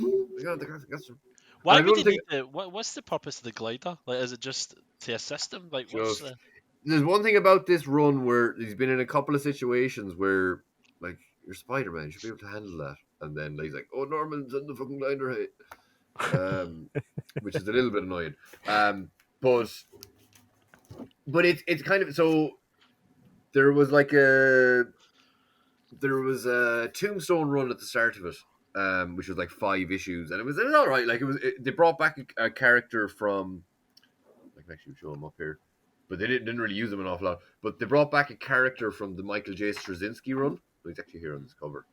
Why would he need it? What's the purpose of the glider? Like, is it just to assist him? Like, there's one thing about this run where he's been in a couple of situations where, like, you're Spider-Man, you should be able to handle that, and then he's like, "Oh, Norman's in the fucking glider height," which is a little bit annoying. But it's kind of, so there was a Tombstone run at the start of it, which was like 5 issues, and it was all right. Like, they brought back a character from, I can actually show him up here, but they didn't really use him an awful lot. But they brought back a character from the Michael J. Straczynski run. He's actually here on this cover,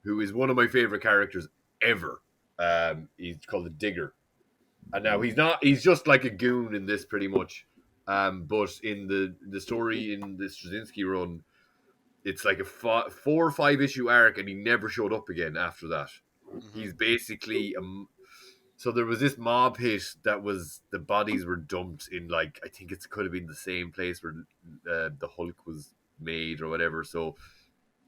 who is one of my favorite characters ever. He's called the Digger, and now he's just like a goon in this pretty much. But in the story in the Straczynski run, it's like a 4 or 5 issue arc, and he never showed up again after that. Mm-hmm. He's basically so there was this mob hit that was, the bodies were dumped in, like, I think it could have been the same place where the Hulk was made or whatever. So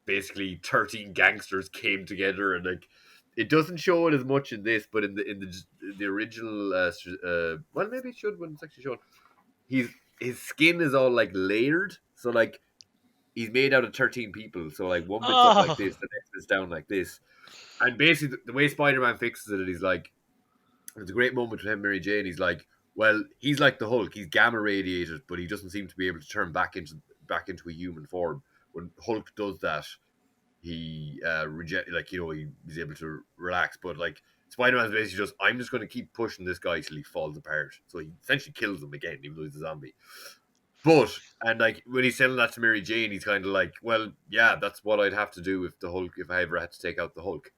basically 13 gangsters came together, and, like, it doesn't show it as much in this, but in the original well, maybe it should when it's actually shown. His skin is all, like, layered, so, like, he's made out of 13 people. So, like, one bit's up like this, the next bit's down like this. And basically, the way Spider-Man fixes it, he's like, it's a great moment with him and Mary Jane. He's like, well, he's like the Hulk. He's gamma radiated, but he doesn't seem to be able to turn back into a human form. When Hulk does that, he he's able to relax. But, like, Spider-Man's basically just, I'm just going to keep pushing this guy till he falls apart. So he essentially kills him again, even though he's a zombie. But, and, like, when he's telling that to Mary Jane, he's kind of like, well, yeah, that's what I'd have to do if I ever had to take out the Hulk.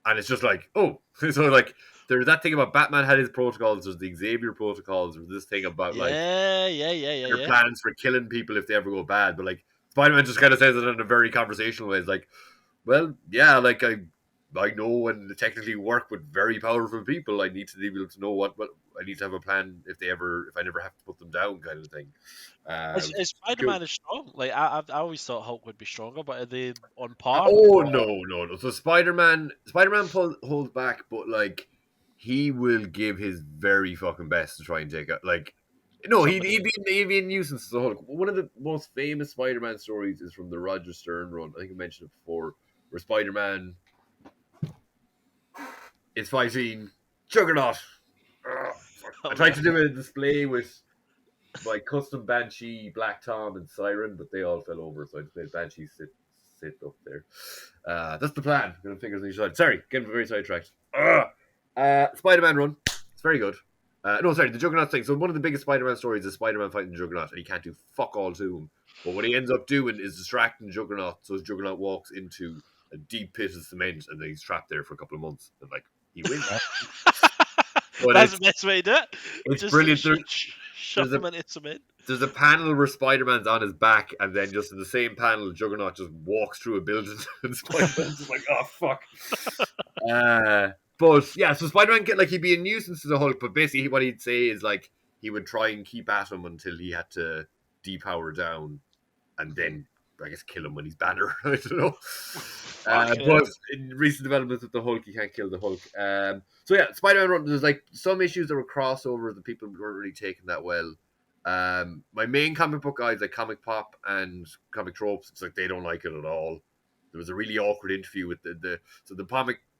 And it's just like, oh, so, like, there's that thing about Batman had his protocols, there's the Xavier protocols, there's this thing about, like, their plans for killing people if they ever go bad. But, like, Spider-Man just kind of says it in a very conversational way. It's like, well, yeah, like, I know and technically work with very powerful people. I need to be able to know what I need to have a plan if I never have to put them down, kind of thing. Is Spider-Man as strong? Like, I always thought Hulk would be stronger, but are they on par? Oh, no. So Spider-Man holds back, but, like, he will give his very fucking best to try and take out, like, no, he'd be a nuisance to the Hulk. One of the most famous Spider-Man stories is from the Roger Stern run. I think I mentioned it before, where Spider-Man is fighting Juggernaut. I tried to do a display with my custom Banshee, Black Tom, and Siren, but they all fell over, so I just made Banshee sit up there. That's the plan. I'm going to fingers on each side. Sorry, getting very sidetracked. Spider-Man run. It's very good. The Juggernaut thing. So one of the biggest Spider-Man stories is Spider-Man fighting the Juggernaut, and he can't do fuck all to him. But what he ends up doing is distracting Juggernaut, so his Juggernaut walks into a deep pit of cement, and then he's trapped there for a couple of months. And, like, he wins. That's the best way to do it. It's just brilliant. Shove him into cement. There's a panel where Spider-Man's on his back, and then just in the same panel, Juggernaut just walks through a building, and Spider-Man's just like, oh, fuck. But, yeah, so Spider-Man, he'd be a nuisance to the Hulk, but basically what he'd say is, like, he would try and keep at him until he had to depower down, and then, I guess, kill him when he's Banner. I don't know. But in recent developments with the Hulk, you can't kill the Hulk. So, yeah, Spider-Man run, there's, like, some issues that were crossovers that people weren't really taking that well. My main comic book guys, like Comic Pop and Comic Tropes, it's like they don't like it at all. There was a really awkward interview with the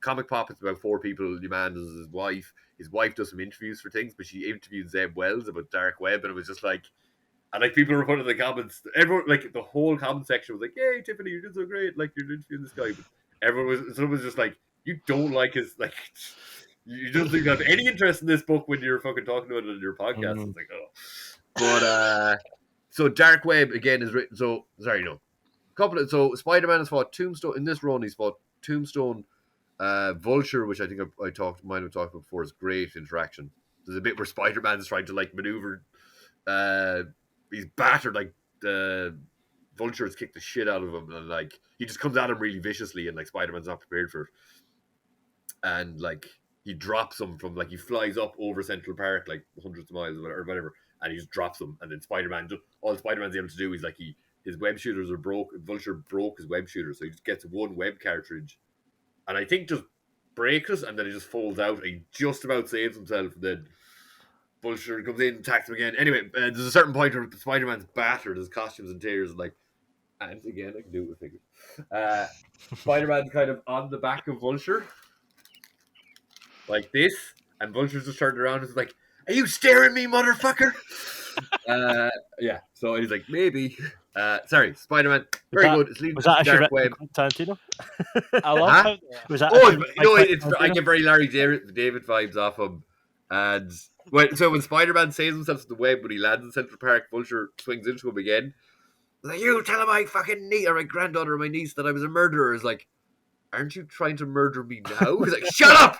Comic Pop. It's about 4 people. The man is his wife. His wife does some interviews for things, but she interviewed Zeb Wells about Dark Web, and it was just like, And like people were putting in the comments, everyone like the whole comment section was like, "Yay, Tiffany, you did so great! Like you're interviewing this guy." But someone was just like, "You don't like his like." You don't think you have any interest in this book when you're fucking talking about it on your podcast. It's like, oh. But so Dark Web again is written. So sorry, no. So Spider-Man has fought Tombstone in this run. He's fought Tombstone, Vulture, which I think might have talked about before. Is great interaction. There's a bit where Spider-Man is trying to like maneuver. He's battered, like the Vulture has kicked the shit out of him, and like he just comes at him really viciously, and like Spider-Man's not prepared for it, and like he drops him from like he flies up over Central Park like hundreds of miles or whatever, and he just drops him, and then all Spider-Man's able to do is like his web shooters are broke. Vulture broke his web shooter, so he just gets one web cartridge, and I think just breaks it, and then he just folds out, and he just about saves himself, and then Vulture comes in, attacks him again. Anyway, there's a certain point where Spider-Man's battered, his costume's in tears, and like, and again, I can do it with fingers. Spider-Man's kind of on the back of Vulture, like this, and Vulture's just turned around and is like, "Are you staring me, motherfucker?" Yeah, so he's like, maybe. Sorry, Spider-Man, very good. It's was that Dark Web. Tarantino? I love how. Was that? I get very Larry David vibes off him, and. When Spider-Man saves himself to the web, when he lands in Central Park, Vulture swings into him again. Like, you tell my fucking niece or my granddaughter or my niece that I was a murderer. Is like, aren't you trying to murder me now? He's like, shut up!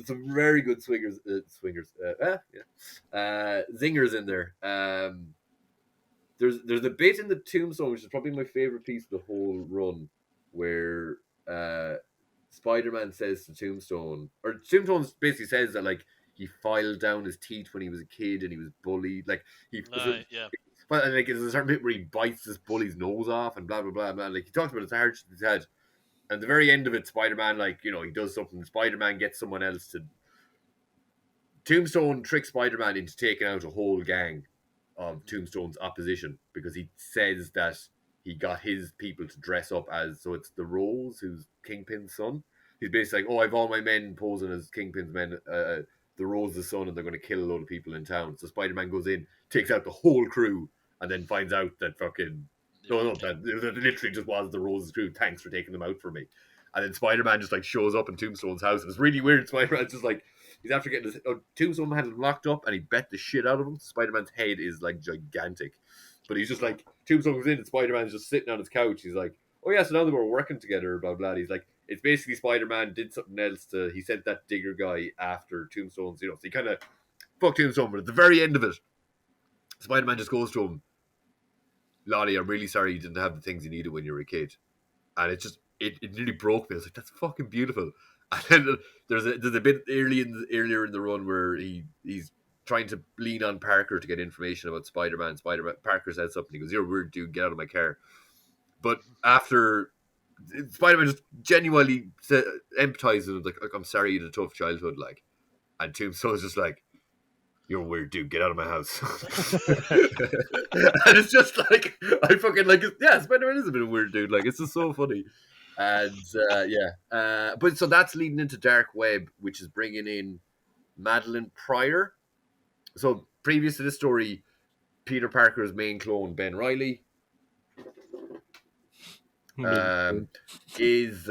Some very good zingers in there. There's a bit in the Tombstone, which is probably my favorite piece of the whole run, where Spider-Man says to Tombstone, or Tombstone basically says that like he filed down his teeth when he was a kid and he was bullied. Like yeah. But like there's a certain bit where he bites this bully's nose off and blah blah blah blah. Like he talks about his hardship he's had. And the very end of it, Spider-Man, like, you know, he does something. Spider-Man gets someone else to. Tombstone tricks Spider-Man into taking out a whole gang of Tombstone's opposition because he says that he got his people to dress up as, so it's the Rose, who's Kingpin's son. He's basically like, oh, I have all my men posing as Kingpin's men, the Rose's son, and they're going to kill a load of people in town. So Spider-Man goes in, takes out the whole crew, and then finds out that fucking, that literally just was the Rose's crew. Thanks for taking them out for me. And then Spider-Man just like shows up in Tombstone's house, and it's really weird. Spider-Man's just like, he's after getting his, Tombstone had him locked up, and he bet the shit out of him. Spider-Man's head is like gigantic. But he's just like, Tombstone comes in and Spider-Man's just sitting on his couch. He's like, oh yeah, so now that we're working together, blah, blah. He's like, it's basically Spider-Man did something else he sent that digger guy after Tombstone's, so he kind of fucked Tombstone. But at the very end of it, Spider-Man just goes to him, Lolly, I'm really sorry you didn't have the things you needed when you were a kid. And it just, it nearly broke me. I was like, that's fucking beautiful. And then there's a bit earlier in the run where he's trying to lean on Parker to get information about Spider-Man. Parker said something. He goes, "You're a weird dude. Get out of my car." But after Spider-Man just genuinely empathizes with him, like, I'm sorry you had a tough childhood, like. And Tombstone's just like, "You're a weird dude. Get out of my house." And it's just like, I fucking like, yeah, Spider-Man is a bit of a weird dude. Like, it's just so funny. And but so that's leading into Dark Web, which is bringing in Madeline Pryor. So previous to this story, Peter Parker's main clone, Ben Reilly, is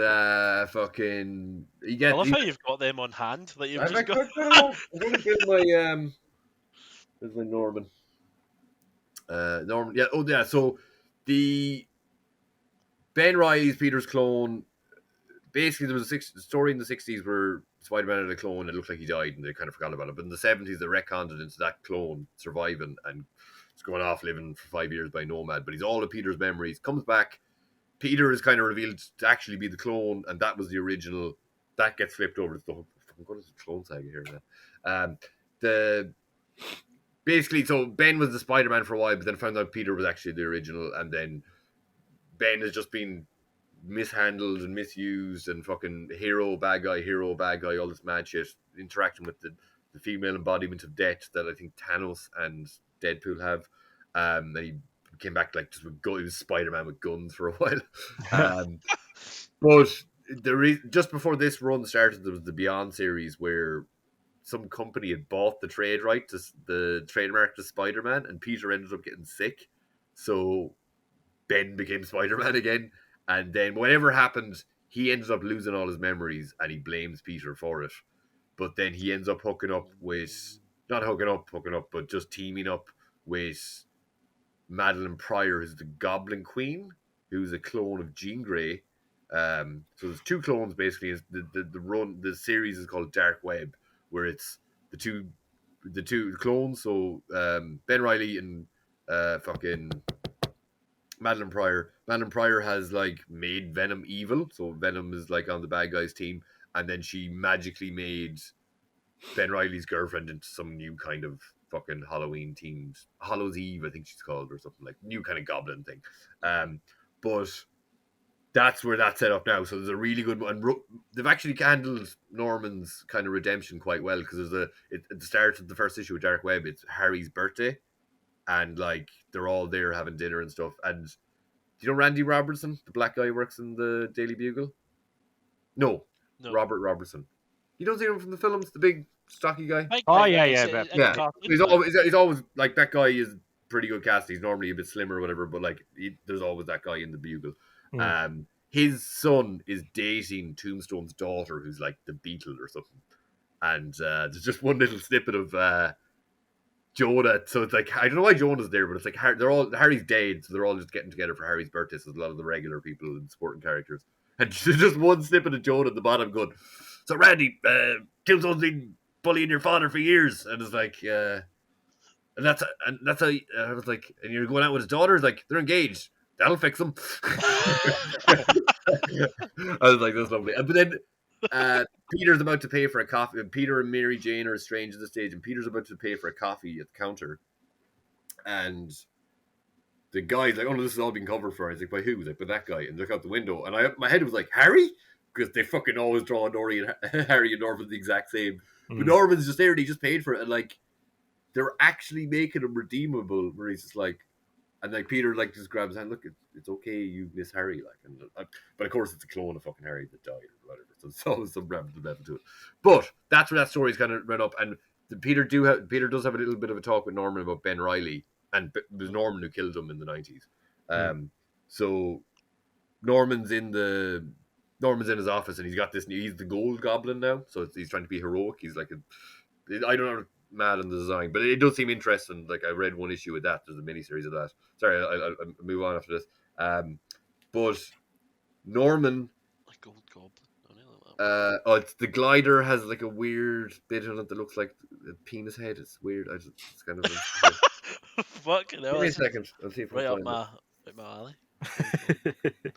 fucking. I love how you've got them on hand. Like you've just got. I'm gonna give my There's my Norman. Norman, yeah. Oh, yeah. So the Ben Reilly's Peter's clone. Basically, there was a story in the 60s where Spider-Man had a clone and it looked like he died and they kind of forgot about it. But in the 70s, they retconned it into that clone surviving and it's going off living for 5 years by Nomad. But he's all of Peter's memories. Comes back. Peter is kind of revealed to actually be the clone, and that was the original. That gets flipped over to the whole. What is the clone saga here now? Basically, so Ben was the Spider-Man for a while, but then found out Peter was actually the original, and then Ben has just been mishandled and misused and fucking hero, bad guy, all this mad shit, interacting with the female embodiment of death that I think Thanos and Deadpool have. And he came back like just with he was Spider-Man with guns for a while. But there is, just before this run started, there was the Beyond series where some company had bought the trademark to Spider-Man, and Peter ended up getting sick, so Ben became Spider-Man again. And then whatever happened, he ended up losing all his memories, and he blames Peter for it. But then he ends up not hooking up, but just teaming up with Madeline Pryor, who's the Goblin Queen, who's a clone of Jean Grey. So there's two clones basically. The series is called Dark Web, where it's the two clones. So Ben Reilly and fucking Madeline Pryor. Madeline Pryor has like made Venom evil, so Venom is like on the bad guys team, and then she magically made Ben Reilly's girlfriend into some new kind of fucking Halloween themed Hallows Eve, I think she's called, or something like new kind of goblin thing. But that's where that's set up now. So there's a really good one. They've actually handled Norman's kind of redemption quite well, because at the start of the first issue of Dark Web, it's Harry's birthday, and like they're all there having dinner and stuff. And do you know Randy Robertson, the black guy who works in the Daily Bugle? No. Robert Robertson. You don't see him from the films, the big stocky guy? Yeah. He's always like, that guy is pretty good cast. He's normally a bit slimmer or whatever, but like there's always that guy in the Bugle. His son is dating Tombstone's daughter, who's like the Beetle or something. And there's just one little snippet of Jonah. So it's like, I don't know why Jonah's there, but it's like Harry's dead, so they're all just getting together for Harry's birthday. So there's a lot of the regular people and supporting characters. And just one snippet of Jonah at the bottom going, "So Randy, Tombstone's been bullying your father for years," and it's like, and that's how. I was like, and you're going out with his daughter. It's like, they're engaged. That'll fix them. I was like, that's lovely. But then Peter's about to pay for a coffee. Peter and Mary Jane are estranged at the stage, and Peter's about to pay for a coffee at the counter, and the guy's like, "Oh no, this has all been covered for." He's like, "By who?" He's like, "By that guy." And look out the window, and my head was like, "Harry?" Because they fucking always draw Harry and Norman the exact same. But Norman's just there and he just paid for it. And like, they're actually making him redeemable, where he's just like, and like Peter like just grabs his hand, "Look, it's okay, you miss Harry." Like, and but of course it's a clone of fucking Harry that died or whatever. So it's always some random level to it. But that's where that story's kind of run up. And Peter does have a little bit of a talk with Norman about Ben Reilly, and it was Norman who killed him in the 90s. So Norman's in his office, and he's got this he's the Gold Goblin now, so he's trying to be heroic. He's like I don't know, mad in the design, but it does seem interesting. Like, I read one issue with that. There's a miniseries of that. Sorry, I'll move on after this. But Norman, a Gold Goblin. it's the glider has like a weird bit on it that looks like a penis head. It's weird. It's kind of fucking hell. Give me a second. I'll see if right I up find my alley.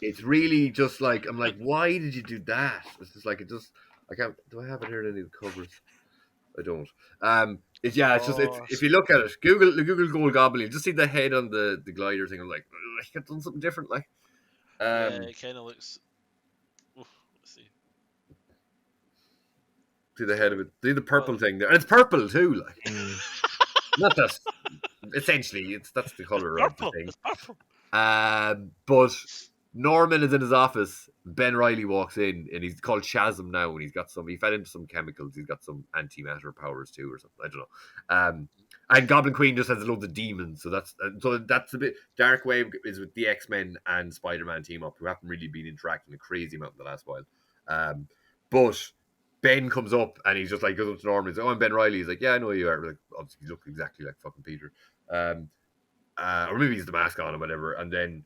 It's really just like, I'm like, why did you do that? It's just like, I can't. Do I have it here in any of the covers? I don't. It's just if you look at it, Google Gold Goblin, you just see the head on the glider thing. I'm like, I could have done something different. Like, yeah, it kind of looks. Let's see. See the head of it. See the purple thing there, and it's purple too. Like, not that. Essentially, that's the color of the thing. It's purple. But Norman is in his office. Ben Reilly walks in, and he's called Shazam now, and he fell into some chemicals. He's got some antimatter powers too, or something. I don't know. And Goblin Queen just has loads of demons, so that's a bit. Dark Wave is with the X-Men and Spider-Man team up, who haven't really been interacting a crazy amount in the last while. But Ben comes up, and he's just like, goes up to Norman. He's like, "Oh, I'm Ben Reilly." He's like, "Yeah, I know you are." Like, obviously, you look exactly like fucking Peter. Or maybe he's the mask on or whatever. And then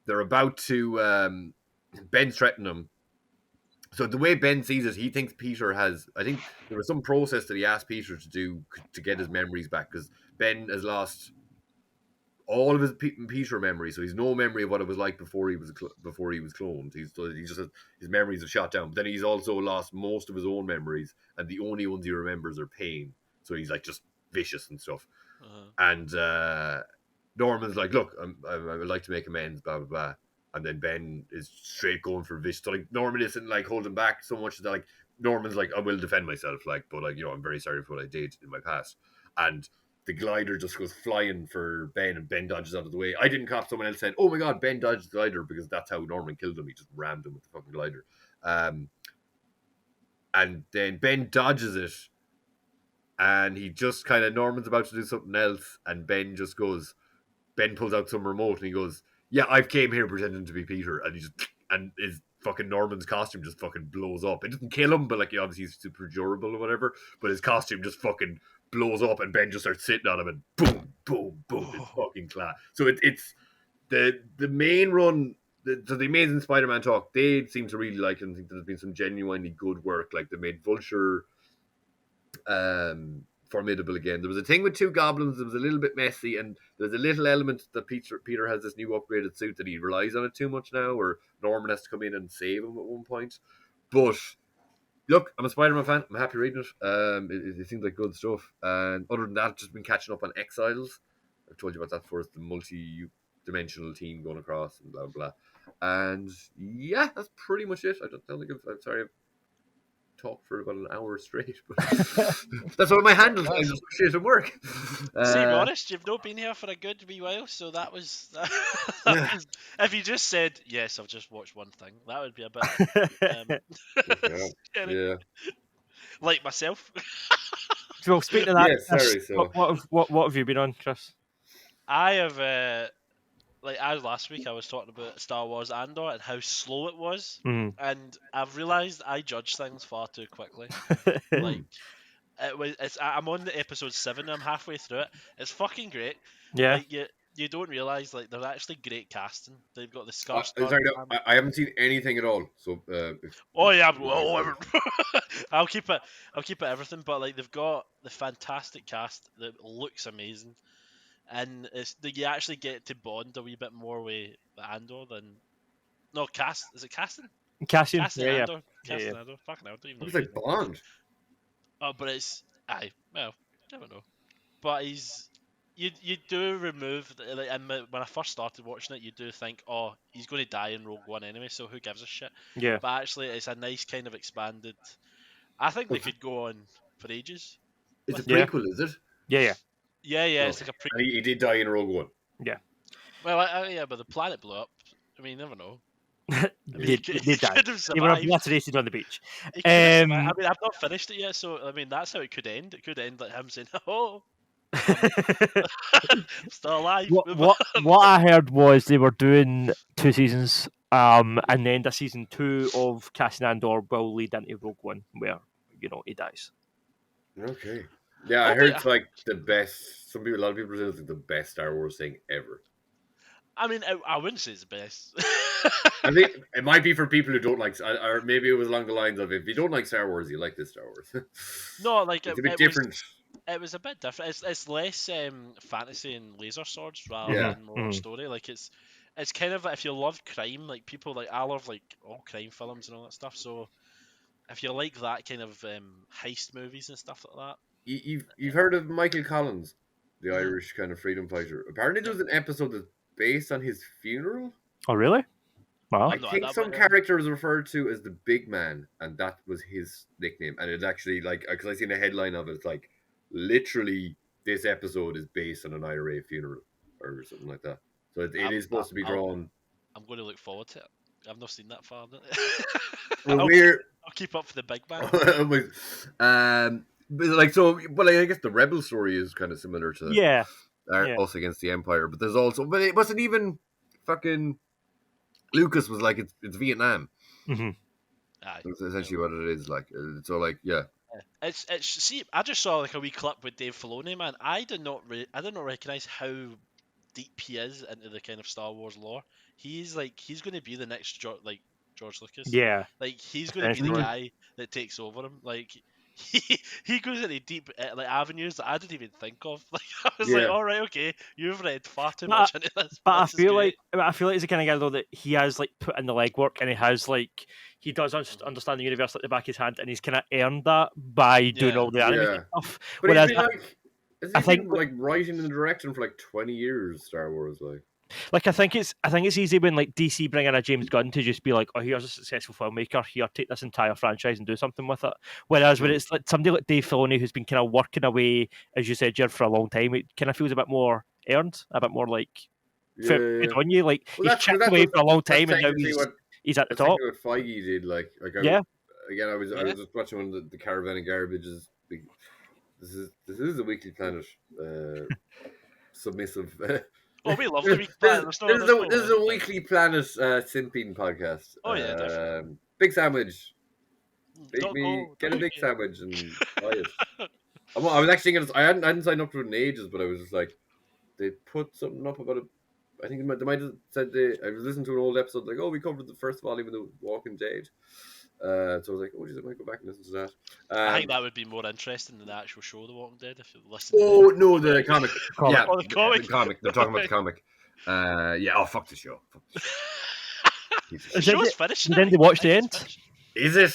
they're about to Ben's threatening him. So the way Ben sees it, he thinks Peter has, I think there was some process that he asked Peter to do to get his memories back, because Ben has lost all of his Peter memories, so he's no memory of what it was like before he was cloned. He's just his memories have shot down. But then he's also lost most of his own memories, and the only ones he remembers are pain. So he's like just vicious and stuff. And Norman's like, "Look, I would like to make amends, blah blah blah." And then Ben is straight going for vicious. So like, Norman isn't like holding back so much that like Norman's like, "I will defend myself," like, but like, I'm very sorry for what I did in my past. And the glider just goes flying for Ben, and Ben dodges out of the way. I didn't cop someone else saying, "Oh my god, Ben dodged the glider," because that's how Norman killed him. He just rammed him with the fucking glider. And then Ben dodges it, and he just kind of Norman's about to do something else, and Ben pulls out some remote, and he goes, "Yeah, I've came here pretending to be Peter," and his fucking Norman's costume just fucking blows up. It doesn't kill him, but like obviously he's super durable or whatever. But his costume just fucking blows up, and Ben just starts sitting on him, and boom, boom, boom. It's fucking class. So it's the main run. So the Amazing Spider-Man talk, they seem to really like it and think there's been some genuinely good work. Like they made Vulture formidable again. There was a thing with two goblins that was a little bit messy, and there's a little element that Peter has this new upgraded suit that he relies on it too much now, or Norman has to come in and save him at one point. But look, I'm a Spider-Man fan. I'm happy reading it. It seems like good stuff. And other than that, I've just been catching up on Exiles. I've told you about that first, the multi-dimensional team going across and blah blah. And yeah, that's pretty much it. I don't think I'm sorry. I've talked for about an hour straight, but that's what my handle is. Shit at work. See, honest, you've not been here for a good wee while, so that was. If you just said yes, I've just watched one thing, that would be a bit. Yeah. Like myself. So speaking of that, yeah, sorry, so. what have you been on, Chris? I have. Like as last week, I was talking about Star Wars Andor and how slow it was, and I've realised I judge things far too quickly. Like I'm on the episode 7. I'm halfway through it. It's fucking great. Yeah. Like, you don't realise like there's actually great casting. They've got the Sorry, no, I haven't seen anything at all. So. I'll keep it everything. But like they've got the fantastic cast that looks amazing. And you actually get to bond a wee bit more with Andor than is it Cassian? Cassian, Andor. Cassian Andor. Fucking hell, I don't even know. It's like Bond. Oh, but it's well, never know. But you do remove like, and when I first started watching it, you do think, oh, he's going to die in Rogue One anyway, so who gives a shit? Yeah. But actually, it's a nice kind of expanded. I think they could go on for ages. It's a prequel, is it? Yeah. Yeah, it's like a prequel. He did die in Rogue One. Yeah. Well, yeah, but the planet blew up. I mean, you never know. They died. They were obliterated on the beach. I mean, I've not finished it yet, so I mean, that's how it could end. It could end like him saying, "Oh, I'm still alive." What I heard was they were doing 2 seasons, and then the season 2 of Cassian Andor will lead into Rogue One, where he dies. Okay. Yeah, I heard it's like the best. A lot of people say it's like the best Star Wars thing ever. I mean, I wouldn't say it's the best. I think it might be for people who don't like, or maybe it was along the lines of if you don't like Star Wars, you like this Star Wars. No, like it's a bit different. It was a bit different. It's less fantasy and laser swords rather than more story. Like it's kind of if you love crime, like people like I love like all crime films and all that stuff. So if you like that kind of heist movies and stuff like that. You've heard of Michael Collins, the Irish kind of freedom fighter. Apparently there's an episode that's based on his funeral. Oh, really? Wow. I think some character is referred to as the Big Man, and that was his nickname. And it's actually like, because I seen a headline of it, it's like, literally, this episode is based on an IRA funeral, or something like that. So it is supposed to be drawn. I'm going to look forward to it. I've not seen that far. Well, I'll keep up for the Big Man. But I guess the Rebel story is kind of similar to us against the Empire. But there's also, but it wasn't even fucking. Lucas was like it's Vietnam. Mm-hmm. That's essentially what it is like. So like it's see, I just saw like a wee clip with Dave Filoni, man. I did not recognize how deep he is into the kind of Star Wars lore. He's going to be the next George Lucas. Yeah, like he's going to be the guy that takes over him. Like he goes into deep like avenues that I didn't even think of. Like I was like, all right, okay, you've read far too much into this. But I feel like he's the kind of guy though that he has like put in the legwork, and he does understand the universe like the back of his hand, and he's kind of earned that by doing all the animated stuff. But whereas I think like writing and directing for like 20 years, Star Wars Like I think it's easy when like DC bring in a James Gunn to just be like, oh, here's a successful filmmaker, here, take this entire franchise and do something with it. Whereas when it's like somebody like Dave Filoni who's been kind of working away, as you said, Jerd, for a long time, it kind of feels a bit more earned, a bit more like good on you. Like he's chipped away for a long time and now he's at the top. What Feige did, I was just watching one of the Caravan of Garbage's This is a Weekly Planet submissive. Oh, we love the Weekly Planet. This is a Weekly Planet simping podcast. Oh yeah, definitely. Big sandwich. Get a big go. sandwich and buy it. I was actually gonna. I hadn't signed up to it in ages, but I was just like, they put something up about it. I think they might have said I was listening to an old episode like, oh, we covered the first volume of The Walking Dead. So I was like, oh, geez, I might go back and listen to that. I think that would be more interesting than the actual show, The Walking Dead, if you listen. Oh no, the comic. Yeah, the comic. The comic. They're talking about the comic. Yeah. Oh, fuck the show. The show's finished. Then they watch the end. Is it?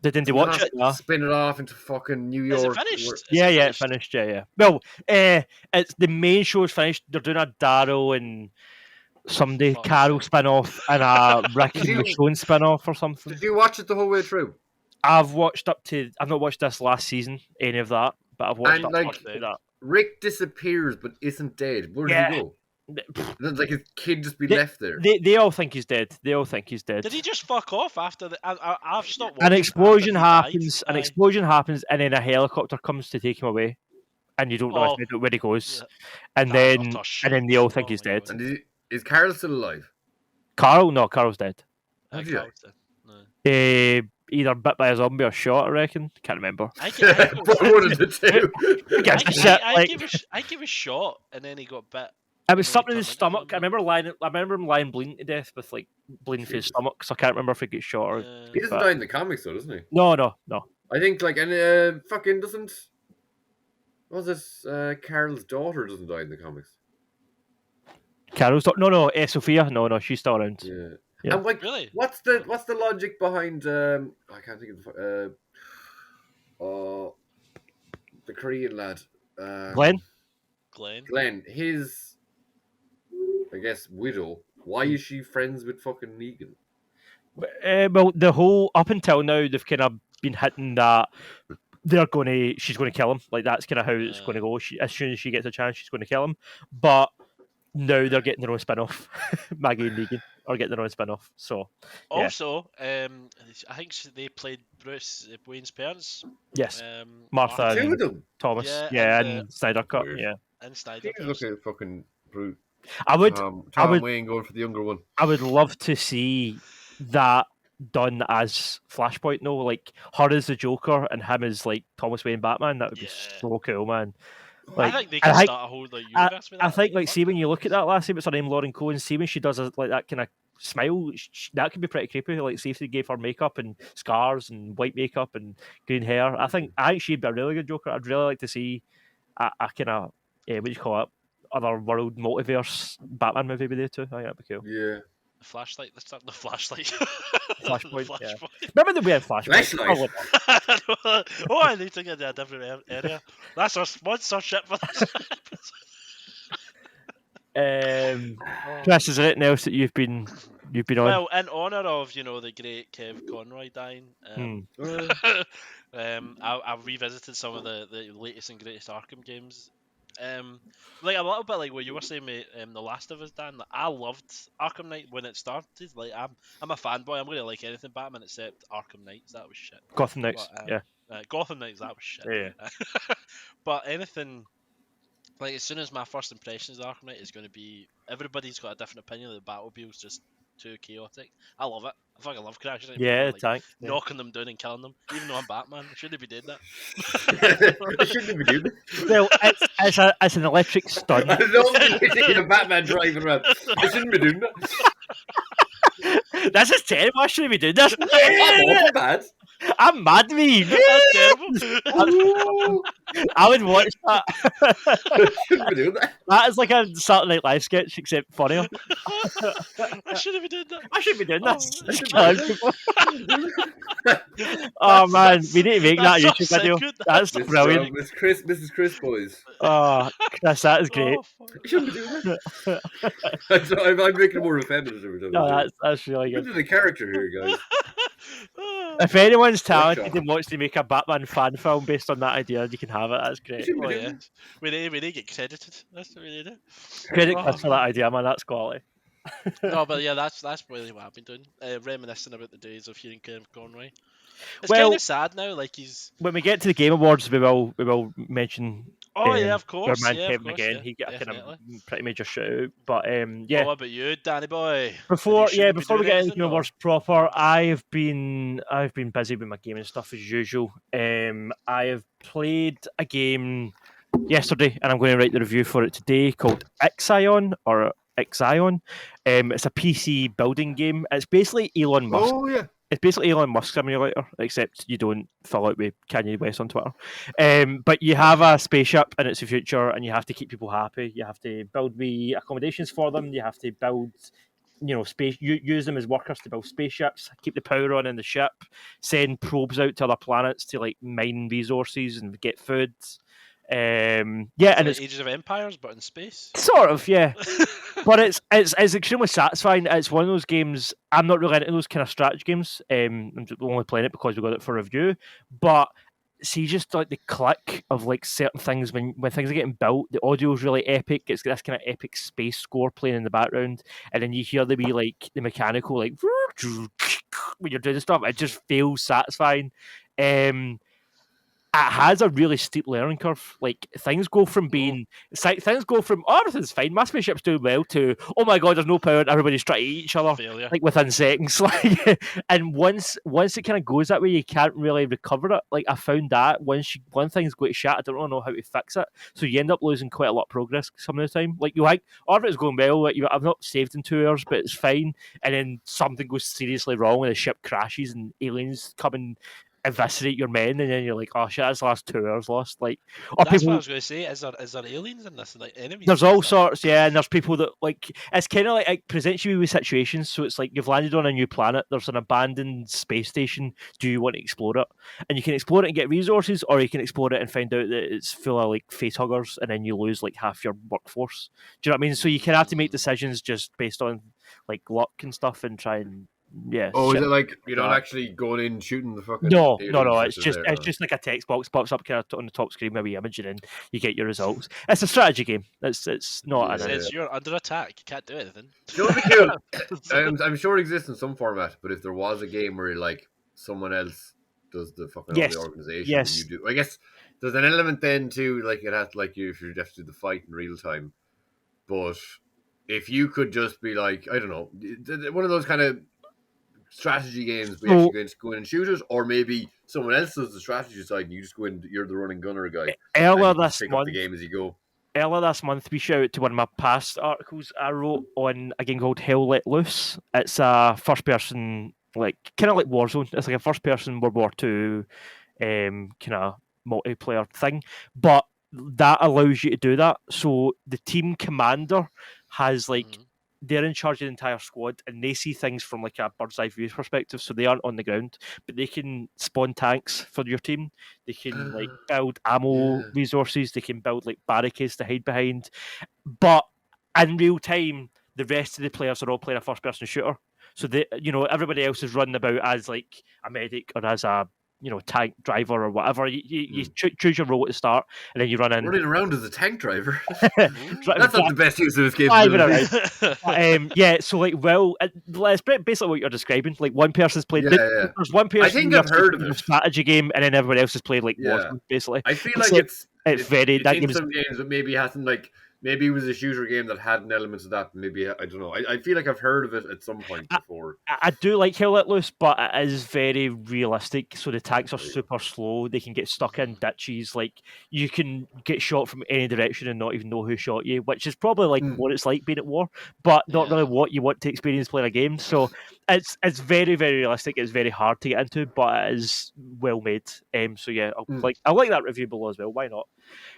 Didn't they watch it? No. Spin it off into fucking New York. Is it finished? Yeah, it's finished. Yeah. Well, it's the main show's finished. They're doing a Daryl and somebody Carol spin-off and a Rick and Michonne spin-off or something. Did you watch it the whole way through? I've not watched this last season, any of that, but I've watched up to that. Rick disappears but isn't dead. Where did he go? It's like his kid just be left there. They all think he's dead. Did he just fuck off after the? I've stopped. An explosion happens. An explosion happens, and then a helicopter comes to take him away, and you don't know where he goes. Yeah. And then they all think he's dead. And is Carl still alive? Carl? No, Carl's dead. How's he? Either bit by a zombie or shot, I reckon. Can't remember. I one of the two. I gave a shot, and then he got bit. It was something in his stomach. I remember him lying bleeding to death with like bleeding from his stomach. So I can't remember if he gets shot or. He doesn't die in the comics, though, doesn't he? No. I think and fucking doesn't. What was this? Carol's daughter doesn't die in the comics. Carol's daughter? No. Sophia? No. She's still around. Yeah. And really? What's the logic behind? I can't think of the Korean lad. Glenn. His. I guess widow. Why is she friends with fucking Negan? Well, the whole up until now they've kind of been hitting that she's going to kill him. Like that's kind of how it's going to go. As soon as she gets a chance, she's going to kill him. But now they're getting their own spin-off. Maggie and Negan are getting their own spin-off. So also, I think they played Bruce Wayne's parents. Yes, Martha and Thomas. And Snyder Cut. Weird. Yeah, and Snyder. He looks like a fucking brute. I would Wayne going for the younger one. I would love to see that done as Flashpoint, though. Like her as the Joker and him as like Thomas Wayne Batman. That would be so cool, man. Like, I think they can start a whole universe with that. I think see when you look at that last name, it's her name Lauren Cohen. See when she does like that kind of smile, that could be pretty creepy. Like see if they gave her makeup and scars and white makeup and green hair. I think she'd be a really good Joker. I'd really like to see a kind of what do you call it? Other world multiverse Batman movie with there too. I think that'd be cool. Yeah. The flashlight. Let's start the flashlight. Flashpoint. Yeah. Remember the weird flashlight? I need to get to a different area. That's our sponsorship for this. Chris, is there anything else that you've been on? Well, in honour of the great Kev Conroy dying, I've revisited some of the latest and greatest Arkham games. Like a little bit like what you were saying, mate. The Last of Us, Dan. Like, I loved Arkham Knight when it started. Like I'm a fanboy. I'm gonna like anything Batman except Arkham Knights. That was shit. Gotham Knights. Gotham Knights. That was shit. Yeah. But anything. Like as soon as my first impressions of Arkham Knight is going to be, everybody's got a different opinion. The Battlemobile's just too chaotic. I love it. I fucking love crashing. Knocking them down and killing them. Even though I'm Batman, I shouldn't be doing that. I shouldn't be doing that. Well, it's an electric stunt. I don't be taking a Batman driving around. I shouldn't be doing that. This is terrible. I shouldn't be doing this. I'm bad. I'm mad at me. That's terrible. I would watch that. Shouldn't be doing that. That is like a Saturday Night Live sketch, except funnier. I shouldn't be doing that. I should be doing this. Oh man, we need to make that YouTube video. That's brilliant. Mrs. Chris boys. Oh, Chris, that is great. You shouldn't be doing that. I'm making it more feminist every time. No, that's really good. Look at the character here, guys. If anyone's talented and wants to make a Batman fan film based on that idea, you can have it. That's great. Oh, yeah. We need to get credited. That's what we need to do. Credit Chris for that idea, man. That's quality. No, but yeah, that's really what I've been doing. Reminiscing about the days of hearing Kev Conroy. It's Well, kind of sad now. Like he's. when we get to the Game Awards, we will mention. Oh yeah, of our course. man Yeah, Kevin of course. again. Yeah, He got a kind definitely. of pretty major shout out. But Well, yeah. what about you, Danny boy? Before Have you we doing get into the anything, Game or? Awards proper, I've been busy with my gaming stuff as usual. I have played a game yesterday, and I'm going to write the review for it today, called Ixion or Ixion. It's a PC building game. It's basically Elon Musk. Oh yeah. It's basically Elon Musk Simulator, except you don't fill out with Kanye West on Twitter. But you have a spaceship and it's the future, and you have to keep people happy. You have to build the accommodations for them. You have to build, space. Use them as workers to build spaceships, keep the power on in the ship, send probes out to other planets to like mine resources and get food. And Like it's Ages of Empires, but in space. sort of, yeah. But it's extremely satisfying. It's one of those games. I'm not really into those kind of strategy games. I'm just only playing it because we got it for review. But see, just like the click of like certain things when things are getting built, the audio is really epic. It's got this kind of epic space score playing in the background, and then you hear the wee like the mechanical like when you're doing stuff. It just feels satisfying. It has a really steep learning curve. Like things go from being everything's fine, my spaceship's doing well, to oh my god, there's no power and everybody's trying to eat each other Failure. like within seconds. Like, and once it kind of goes that way, you can't really recover it. Like I found that when things go to shit, I don't really know how to fix it. So you end up losing quite a lot of progress some of the time. Like you like orbit is going well, like I've not saved in 2 hours, but it's fine. And then something goes seriously wrong and the ship crashes and aliens come and eviscerate your men, and then you're like, oh shit, that's the last 2 hours lost. Like, or That's people, what I was going to say. Is there aliens in this? Like enemies? there's all sorts, yeah, and there's people that like it's kind of like it presents you with situations. So it's like you've landed on a new planet. There's an abandoned space station. Do you want to explore it? And you can explore it and get resources, or you can explore it and find out that it's full of like face huggers, and then you lose like half your workforce. Do you know what I mean? So you can have to make decisions just based on like luck and stuff, and try and Oh, is it like you're not actually going in shooting the fucking? No. It's just like a text box pops up kind of on the top screen with a wee image, and then you get your results. It's a strategy game. It's not. It says you're under attack. You can't do anything. You know what'd be cool? I'm sure it exists in some format, but if there was a game where like someone else does the fucking all the organization, and you do. I guess there's an element then too, like it has to like you if you have to do the fight in real time. But if you could just be like, I don't know, one of those kind of strategy games, we actually go in and shoot it, or maybe someone else does the strategy side and you just go in, you're the running gunner guy. Earlier this pick month, up the game as you go. Earlier this month, we shout out to one of my past articles I wrote on a game called Hell Let Loose. It's a first-person, like kind of like Warzone. It's like a first-person World War II kind of multiplayer thing, but that allows you to do that. So the team commander has like they're in charge of the entire squad, and they see things from like a bird's eye view perspective. So they aren't on the ground, but they can spawn tanks for your team. They can like build ammo resources. They can build like barricades to hide behind. But in real time, the rest of the players are all playing a first-person shooter. So they, everybody else is running about as like a medic or as a tank driver or whatever. You choose your role at the start, and then you run in. Running around as a tank driver. That's not the best use of this game. So like, it's basically what you're describing. Like one person's played. There's one person. I think I've heard of it. Strategy game, and then everybody else has played like Warzone, basically. I feel like it's very that in some games that maybe hasn't like. Maybe it was a shooter game that had an element of that. Maybe, I don't know. I feel like I've heard of it at some point before. I do like Hell Let Loose, but it is very realistic. So the tanks are super slow. They can get stuck in ditches. Like, you can get shot from any direction and not even know who shot you, which is probably like what it's like being at war, but not really what you want to experience playing a game. So it's very, very realistic. It's very hard to get into, but it is well made. So yeah, I like that review below as well. Why not?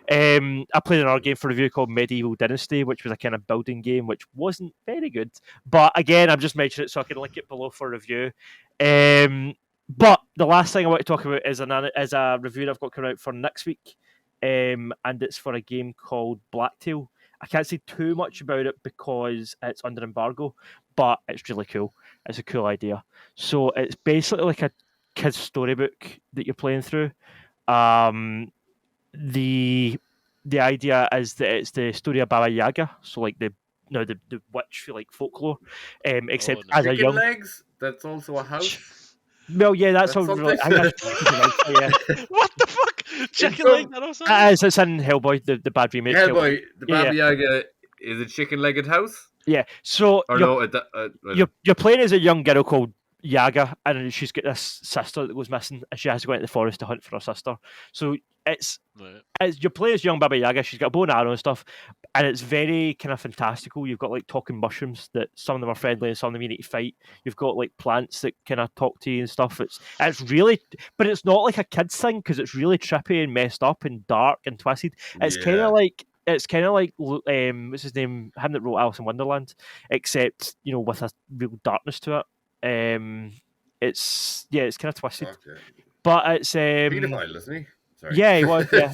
I played another game for review called Medieval Dynasty, which was a kind of building game, which wasn't very good. But again, I've just mentioned it so I can link it below for review. But the last thing I want to talk about is a review that I've got coming out for next week, and it's for a game called Blacktail. I can't say too much about it because it's under embargo, but it's really cool. It's a cool idea. So it's basically like a kid's storybook that you're playing through. The idea is that it's the story of Baba Yaga, so like the witch like folklore, except as a young legs. That's also a house. Well, yeah, that's all. something. I think that's yeah. What the fuck? Chicken leg dinosaur? It's in Hellboy, the bad remake. Hellboy, the Yeah, Baba Yaga is a chicken-legged house. Yeah, so Or you're playing as a young girl called Yaga, and she's got this sister that goes missing, and she has to go into the forest to hunt for her sister. So it's you're playing as young Baba Yaga. She's got a bow and arrow and stuff, and it's very kind of fantastical. You've got like talking mushrooms that some of them are friendly and some of them you need to fight. You've got like plants that kind of talk to you and stuff. It's really, but it's not like a kids thing because it's really trippy and messed up and dark and twisted. It's kind of like. It's kind of like what's his name? Him that wrote Alice in Wonderland, except with a real darkness to it. It's kind of twisted, but it's pedophile, isn't he? Sorry. Yeah, he was. Yeah,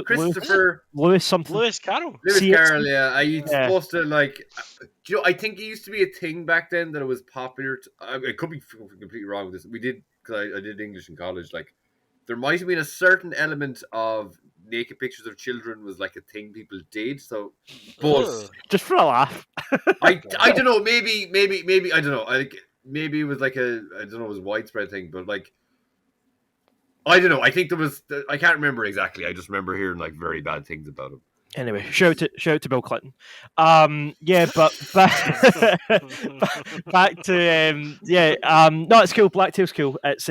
Christopher Lewis something. Lewis Carroll. Carroll. Yeah, are you supposed to like? I think it used to be a thing back then that it was popular. I could be completely wrong with this. We did because I did English in college. Like, there might have been a certain element of naked pictures of children was like a thing people did. So, but just for a laugh. I don't know. Maybe I don't know. Maybe it was like it was a widespread thing, but like I don't know. I think there was. I can't remember exactly. I just remember hearing like very bad things about him. Anyway, shout out to Bill Clinton. Yeah, but back to no, it's cool. Blacktail's cool. It's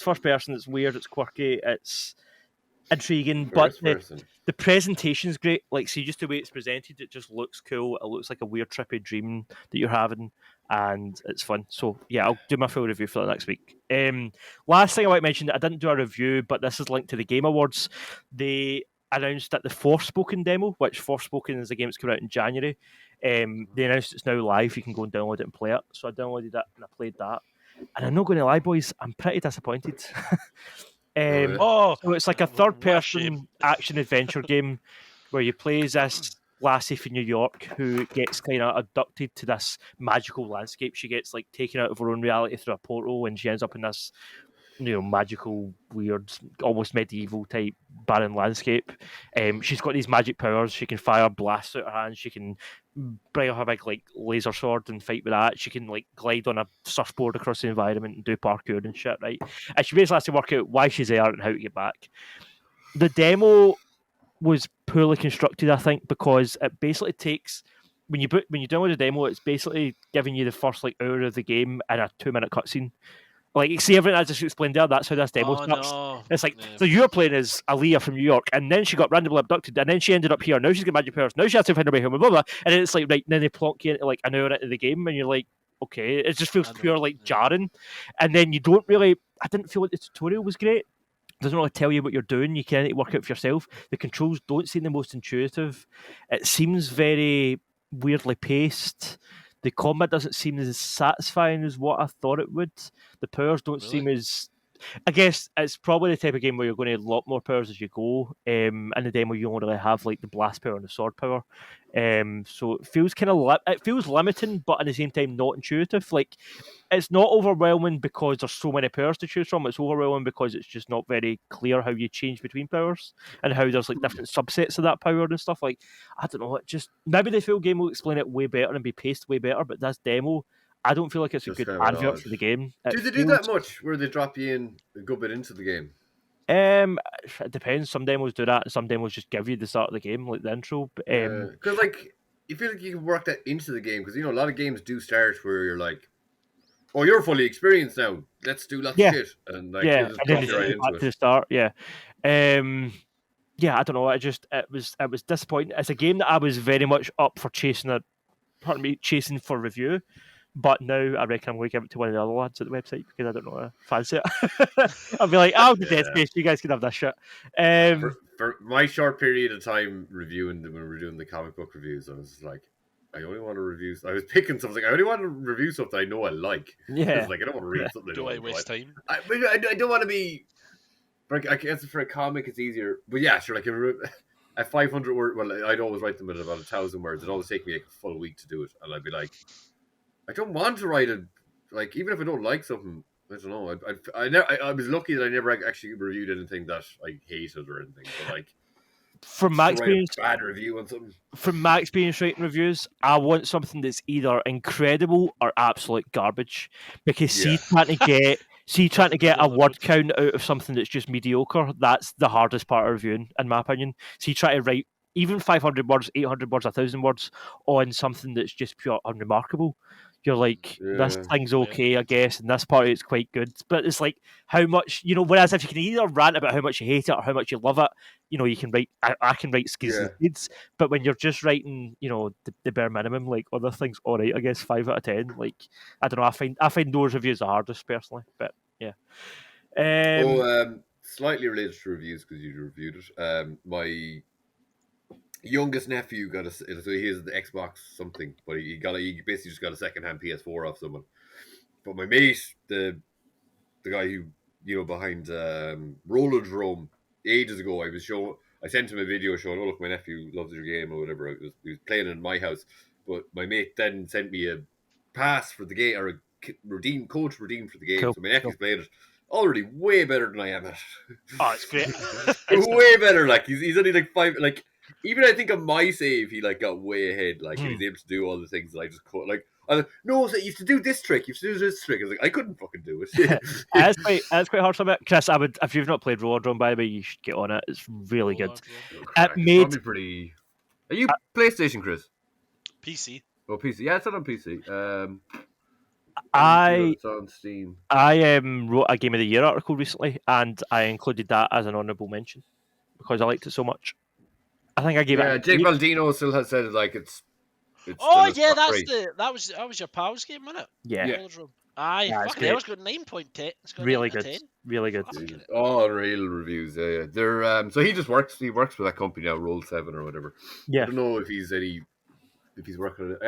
first person. It's weird. It's quirky. It's intriguing, but the presentation's great. Like, see, just the way it's presented, it just looks cool. It looks like a weird, trippy dream that you're having, and it's fun. So yeah, I'll do my full review for that next week. Last thing I want to mention, I didn't do a review, but this is linked to the Game Awards. They announced that the Forspoken demo, which Forspoken is a game that's coming out in January. They announced it's now live. You can go and download it and play it. So I downloaded it and I played that. And I'm not going to lie, boys, I'm pretty disappointed. So it's like a third-person action-adventure game where you play as this lassie from New York who gets kind of abducted to this magical landscape. She gets like taken out of her own reality through a portal, and she ends up in this magical, weird, almost medieval type barren landscape. She's got these magic powers. She can fire blasts out her hands. She can bring up a big like laser sword and fight with that. She can like glide on a surfboard across the environment and do parkour and shit, right? And she basically has to work out why she's there and how to get back. The demo was poorly constructed, I think, because it basically takes when you download a demo, it's basically giving you the first like hour of the game in a 2-minute cutscene. Like, you see everything I just explained there, that's how this demo starts. No. It's like, so you're playing as Aaliyah from New York, and then she got randomly abducted, and then she ended up here. Now she's got magic powers. Now she has to find her way home, blah, blah. And then it's like, right, then they plonk you into like an hour into the game, and you're like, okay, it just feels pure like jarring. And then you don't really, I didn't feel like the tutorial was great. It doesn't really tell you what you're doing. You can't work out for yourself. The controls don't seem the most intuitive. It seems very weirdly paced. The combat doesn't seem as satisfying as what I thought it would. The powers don't seem as... I guess it's probably the type of game where you're going to get a lot more powers as you go. In the demo, you only really have like the blast power and the sword power. So it feels kind of it feels limiting, but at the same time not intuitive. Like, it's not overwhelming because there's so many powers to choose from. It's overwhelming because it's just not very clear how you change between powers and how there's like different subsets of that power and stuff. Like, I don't know. It just maybe the full game will explain it way better and be paced way better. But this demo, I don't feel like it's a good advert for the game. Do they do that much where they drop you in a good bit into the game? It depends. Some demos do that, and some demos just give you the start of the game, like the intro. Because like, you feel like you can work that into the game, because a lot of games do start where you're like, "Oh, you're fully experienced now. Let's do lots of shit," and like, just and then right into it. To the start. Yeah, I don't know. It was disappointing. It's a game that I was very much up for chasing for review. But now I reckon I'm going to give it to one of the other lads at the website because I don't know, fancy it. I'll be like, I'll do Dead Space, you guys can have that shit. For my short period of time reviewing when we were doing the comic book reviews, I was like, I only want to review. I was picking something. I only want to review something I know I like. Yeah. Like, I don't want to read something. Do I waste time? I don't want to be. I guess for a comic it's easier. But yeah, sure. Like a 500 word. Well, I'd always write them at about 1,000 words. It'd always take me like a full week to do it, and I'd be like, I don't want to write it. Like, even if I don't like something, I don't know. I was lucky that I never actually reviewed anything that I hated or anything. But like, from my experience, bad review on something. From my experience writing reviews, I want something that's either incredible or absolute garbage. Because trying to get a word count out of something that's just mediocre, that's the hardest part of reviewing, in my opinion. So you try to write even 500 words, 800 words, 1,000 words on something that's just pure unremarkable. You're like, this thing's okay, I guess, and this part it's quite good. But it's like, how much, whereas if you can either rant about how much you hate it or how much you love it, you can write, I can write skis and seeds. But when you're just writing, the bare minimum, like other things, all right, I guess 5 out of 10. Like, I don't know, I find those reviews the hardest personally, but yeah. Slightly related to reviews because you reviewed it. My youngest nephew got so he has the Xbox something, but he basically just got a secondhand PS4 off someone. But my mate, the guy who behind Rollerdrome ages ago, I sent him a video showing, oh look, my nephew loves your game or whatever. He was playing it in my house, but my mate then sent me a pass for the game or a code redeemed for the game. Cool. So my nephew's playing it already way better than I am at it. Oh, it's great. Way better. Like he's only like 5. Like even I think on my save, he like got way ahead. Like he's able to do all the things that I just caught. Like no, so you have to do this trick. You have to do this trick. I was like, I couldn't fucking do it. That's quite hard for me, Chris. I would, if you've not played Rollerdrome, by the way, you should get on it. It's really good. Probably pretty. Are you PlayStation, Chris? PC. Oh, PC. Yeah, it's not on PC. It's on Steam. I wrote a Game of the Year article recently, and I included that as an honourable mention because I liked it so much. I think I gave it. Yeah, Jake Baldino still has said like it's oh yeah, that was your pals game, wasn't it? Yeah. Aye, fucking hell, it's got 9.10. Really good. Really good. Oh, real reviews. Yeah. They're so he works for that company now, Roll7 or whatever. Yeah. I don't know if he's working on it.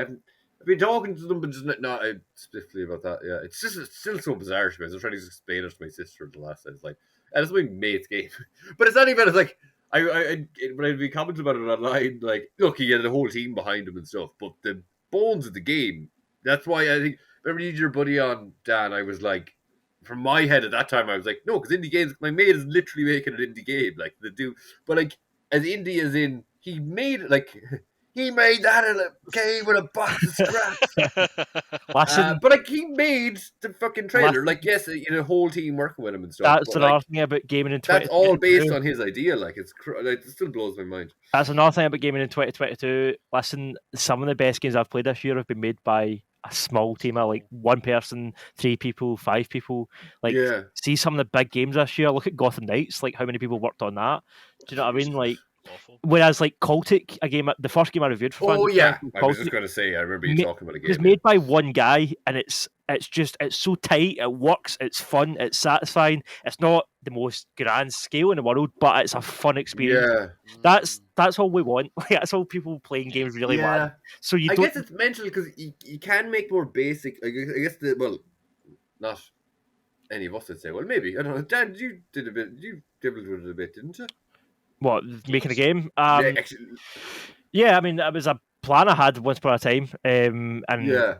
I've been talking to them, but just not specifically about that. Yeah, it's still so bizarre to me. I was trying to explain it to my sister the last time. It's like, it's my mate's game, but it's not even. It's like when I'd be commenting about it online, like, look, he had the whole team behind him and stuff, but the bones of the game. That's why I think. Remember you did your buddy on Dan? I was like, from my head at that time, I was like, no, because indie games. My mate is literally making an indie game, like the dude. But like, as indie as in, he made it like. He made that in a cave with a box of scraps. But like he made the fucking trailer. Like yes, a whole team working with him and stuff. That's another thing about gaming in 2022. That's all based on his idea. Like it still blows my mind. That's another thing about gaming in 2022. Listen, some of the best games I've played this year have been made by a small team of like 1 person, 3 people, 5 people. Like see some of the big games this year. Look at Gotham Knights. Like how many people worked on that? Do you know what I mean? Like. Awful. Whereas like Cultic, the first game I reviewed for I was just going to say, I remember you talking about a game. It's made by one guy, and it's so tight. It works. It's fun. It's satisfying. It's not the most grand scale in the world, but it's a fun experience. Yeah. That's all we want. That's all people playing games really want. So I guess it's mental because you can make more basic. I guess not any of us would say. Well, maybe I don't know. Dan, you dabbled with it a bit, didn't you? What, making a game? Yeah, I mean, it was a plan I had once upon a time, and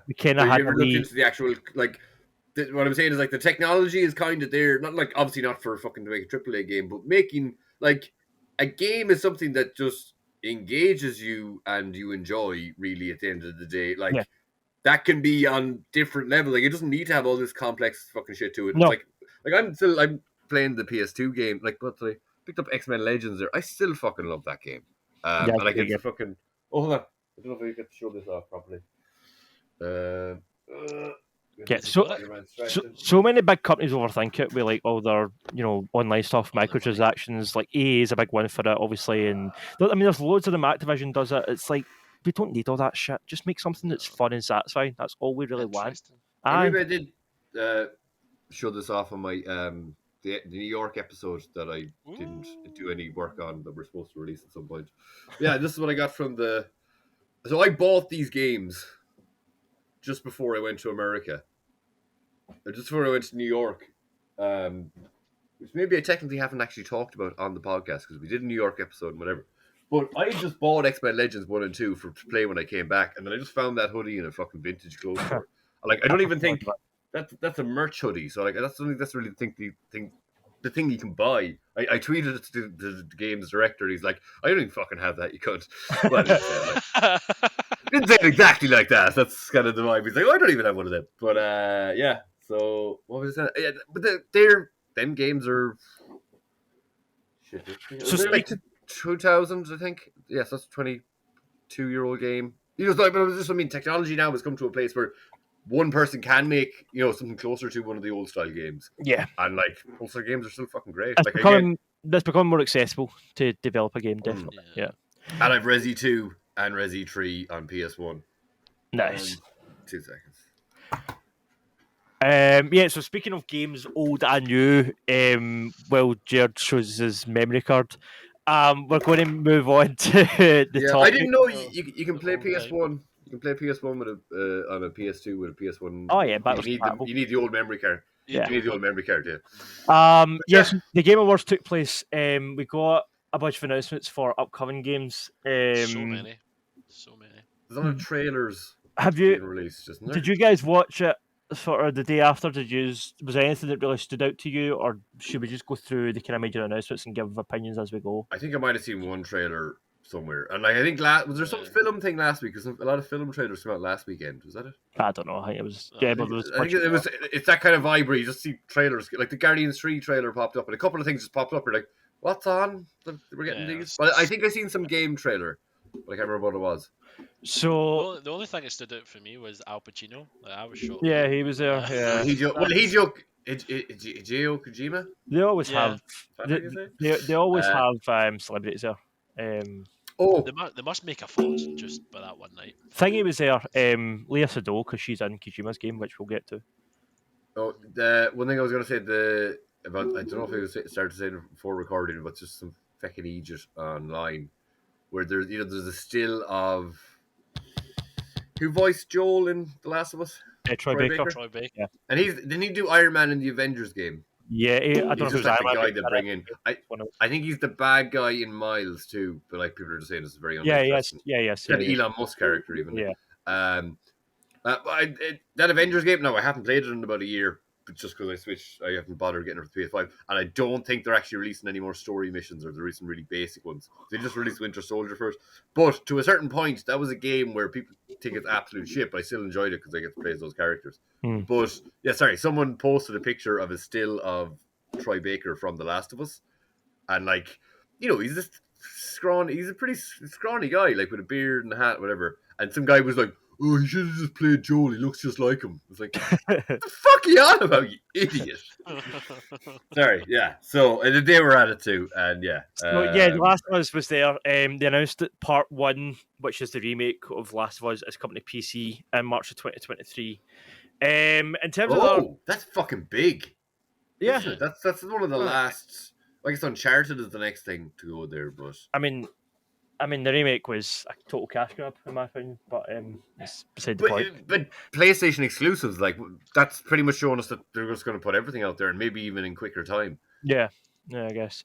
we kind of had. You ever looked into the actual what I'm saying is like the technology is kind of there. Not like obviously not for fucking to make a AAA game, but making like a game is something that just engages you and you enjoy. Really, at the end of the day, that can be on different levels. Like it doesn't need to have all this complex fucking shit to it. No. Like I'm playing the PS2 game. Like what's the picked up X-Men Legends there. I still fucking love that game. And like it's fucking. Oh, hold on. I don't know if I get to show this off properly. So many big companies overthink it with like all their online stuff, microtransactions. Like EA is a big one for it, obviously, and I mean there's loads of them. Activision does it. It's like we don't need all that shit. Just make something that's fun and satisfying. That's all we really want. Maybe I did show this off on my the New York episode that I didn't do any work on that we're supposed to release at some point. Yeah, this is what I got from So I bought these games just before I went to America. Just before I went to New York. Which maybe I technically haven't actually talked about on the podcast because we did a New York episode and whatever. But I just bought X-Men Legends 1 and 2 to play when I came back, and then I just found that hoodie in a fucking vintage clothes store. Like I don't even think that's a merch hoodie. So like that's something that's really the thing the thing you can buy. I tweeted it to the game's director. He's like, I don't even fucking have that. You could. Well, didn't say it exactly like that. That's kind of the vibe. He's like, I don't even have one of them. But yeah. So what was that? Yeah, but them games are. Shit. So Like 2000, I think. Yes, that's a 22-year-old game. Technology now has come to a place where one person can make something closer to one of the old style games. Yeah, and like most of the games are still fucking great. It's become more accessible to develop a game, definitely. Yeah. And I've Resi 2 and Resi 3 on PS1. Nice. 2 seconds. Yeah, so speaking of games old and new, while Jerd shows his memory card, we're going to move on to the topic. I didn't know you can play PS1. You can play PS1 with on a PS2 with a PS1. Oh yeah, but you need the old memory card. You need the old memory card, Yes, the Game Awards took place. We got a bunch of announcements for upcoming games. So many. There's a lot of trailers. Have you being released? Isn't there? Did you guys watch it sort of the day after? Was there anything that really stood out to you, or should we just go through the kind of major announcements and give opinions as we go? I think I might have seen one trailer somewhere, and I think was there some film thing last week? Because a lot of film trailers came out last weekend. Was that it? I don't know. I think it was. It's that kind of vibe where you just see trailers, like the Guardians 3 trailer popped up, and a couple of things just popped up. You're like, what's on? We're getting these. Well, I think I seen some game trailer, but I can't remember what it was. So the only thing that stood out for me was Al Pacino. I was shocked. Yeah, he was there. Yeah. Hideo Kojima. They always have. They always have celebrities there. They must make a fortune just by that one night. Thingy was there. Leah Sado, because she's in Kojima's game, which we'll get to. Oh, the one thing I was going to say I don't know if I was started to say it before recording, but just some fucking Egypt online, where there's a still of who voiced Joel in The Last of Us. Troy Baker. Troy Baker. Yeah. And didn't he do Iron Man in the Avengers game? Yeah, I don't know he's just like the guy they bring in. I think he's the bad guy in Miles too, but like people are just saying this is very uninteresting. Yes. Elon Musk character even. Yeah. That Avengers game. No, I haven't played it in about a year, but just because I switched, I haven't bothered getting it for the PS5, and I don't think they're actually releasing any more story missions, or they're releasing really basic ones. They just released Winter Soldier first, but to a certain point, that was a game where people think it's absolute shit, but I still enjoyed it because I get to play as those characters. But someone posted a picture of a still of Troy Baker from The Last of Us, and like, he's this scrawny, he's a pretty scrawny guy, like with a beard and a hat, whatever. And some guy was like, "Oh, he should have just played Joel. He looks just like him." It's like, what the fuck are you on about, you idiot? Sorry, yeah. So they were at it too, and yeah. The Last of Us was there. They announced that Part 1, which is the remake of Last of Us, is coming to PC in March of 2023. In terms of that's fucking big. Yeah, that's one of the last. I guess Uncharted is the next thing to go there, but I mean, the remake was a total cash grab in my opinion, but it's beside the point. But PlayStation exclusives, like that's pretty much showing us that they're just going to put everything out there, and maybe even in quicker time. Yeah, I guess.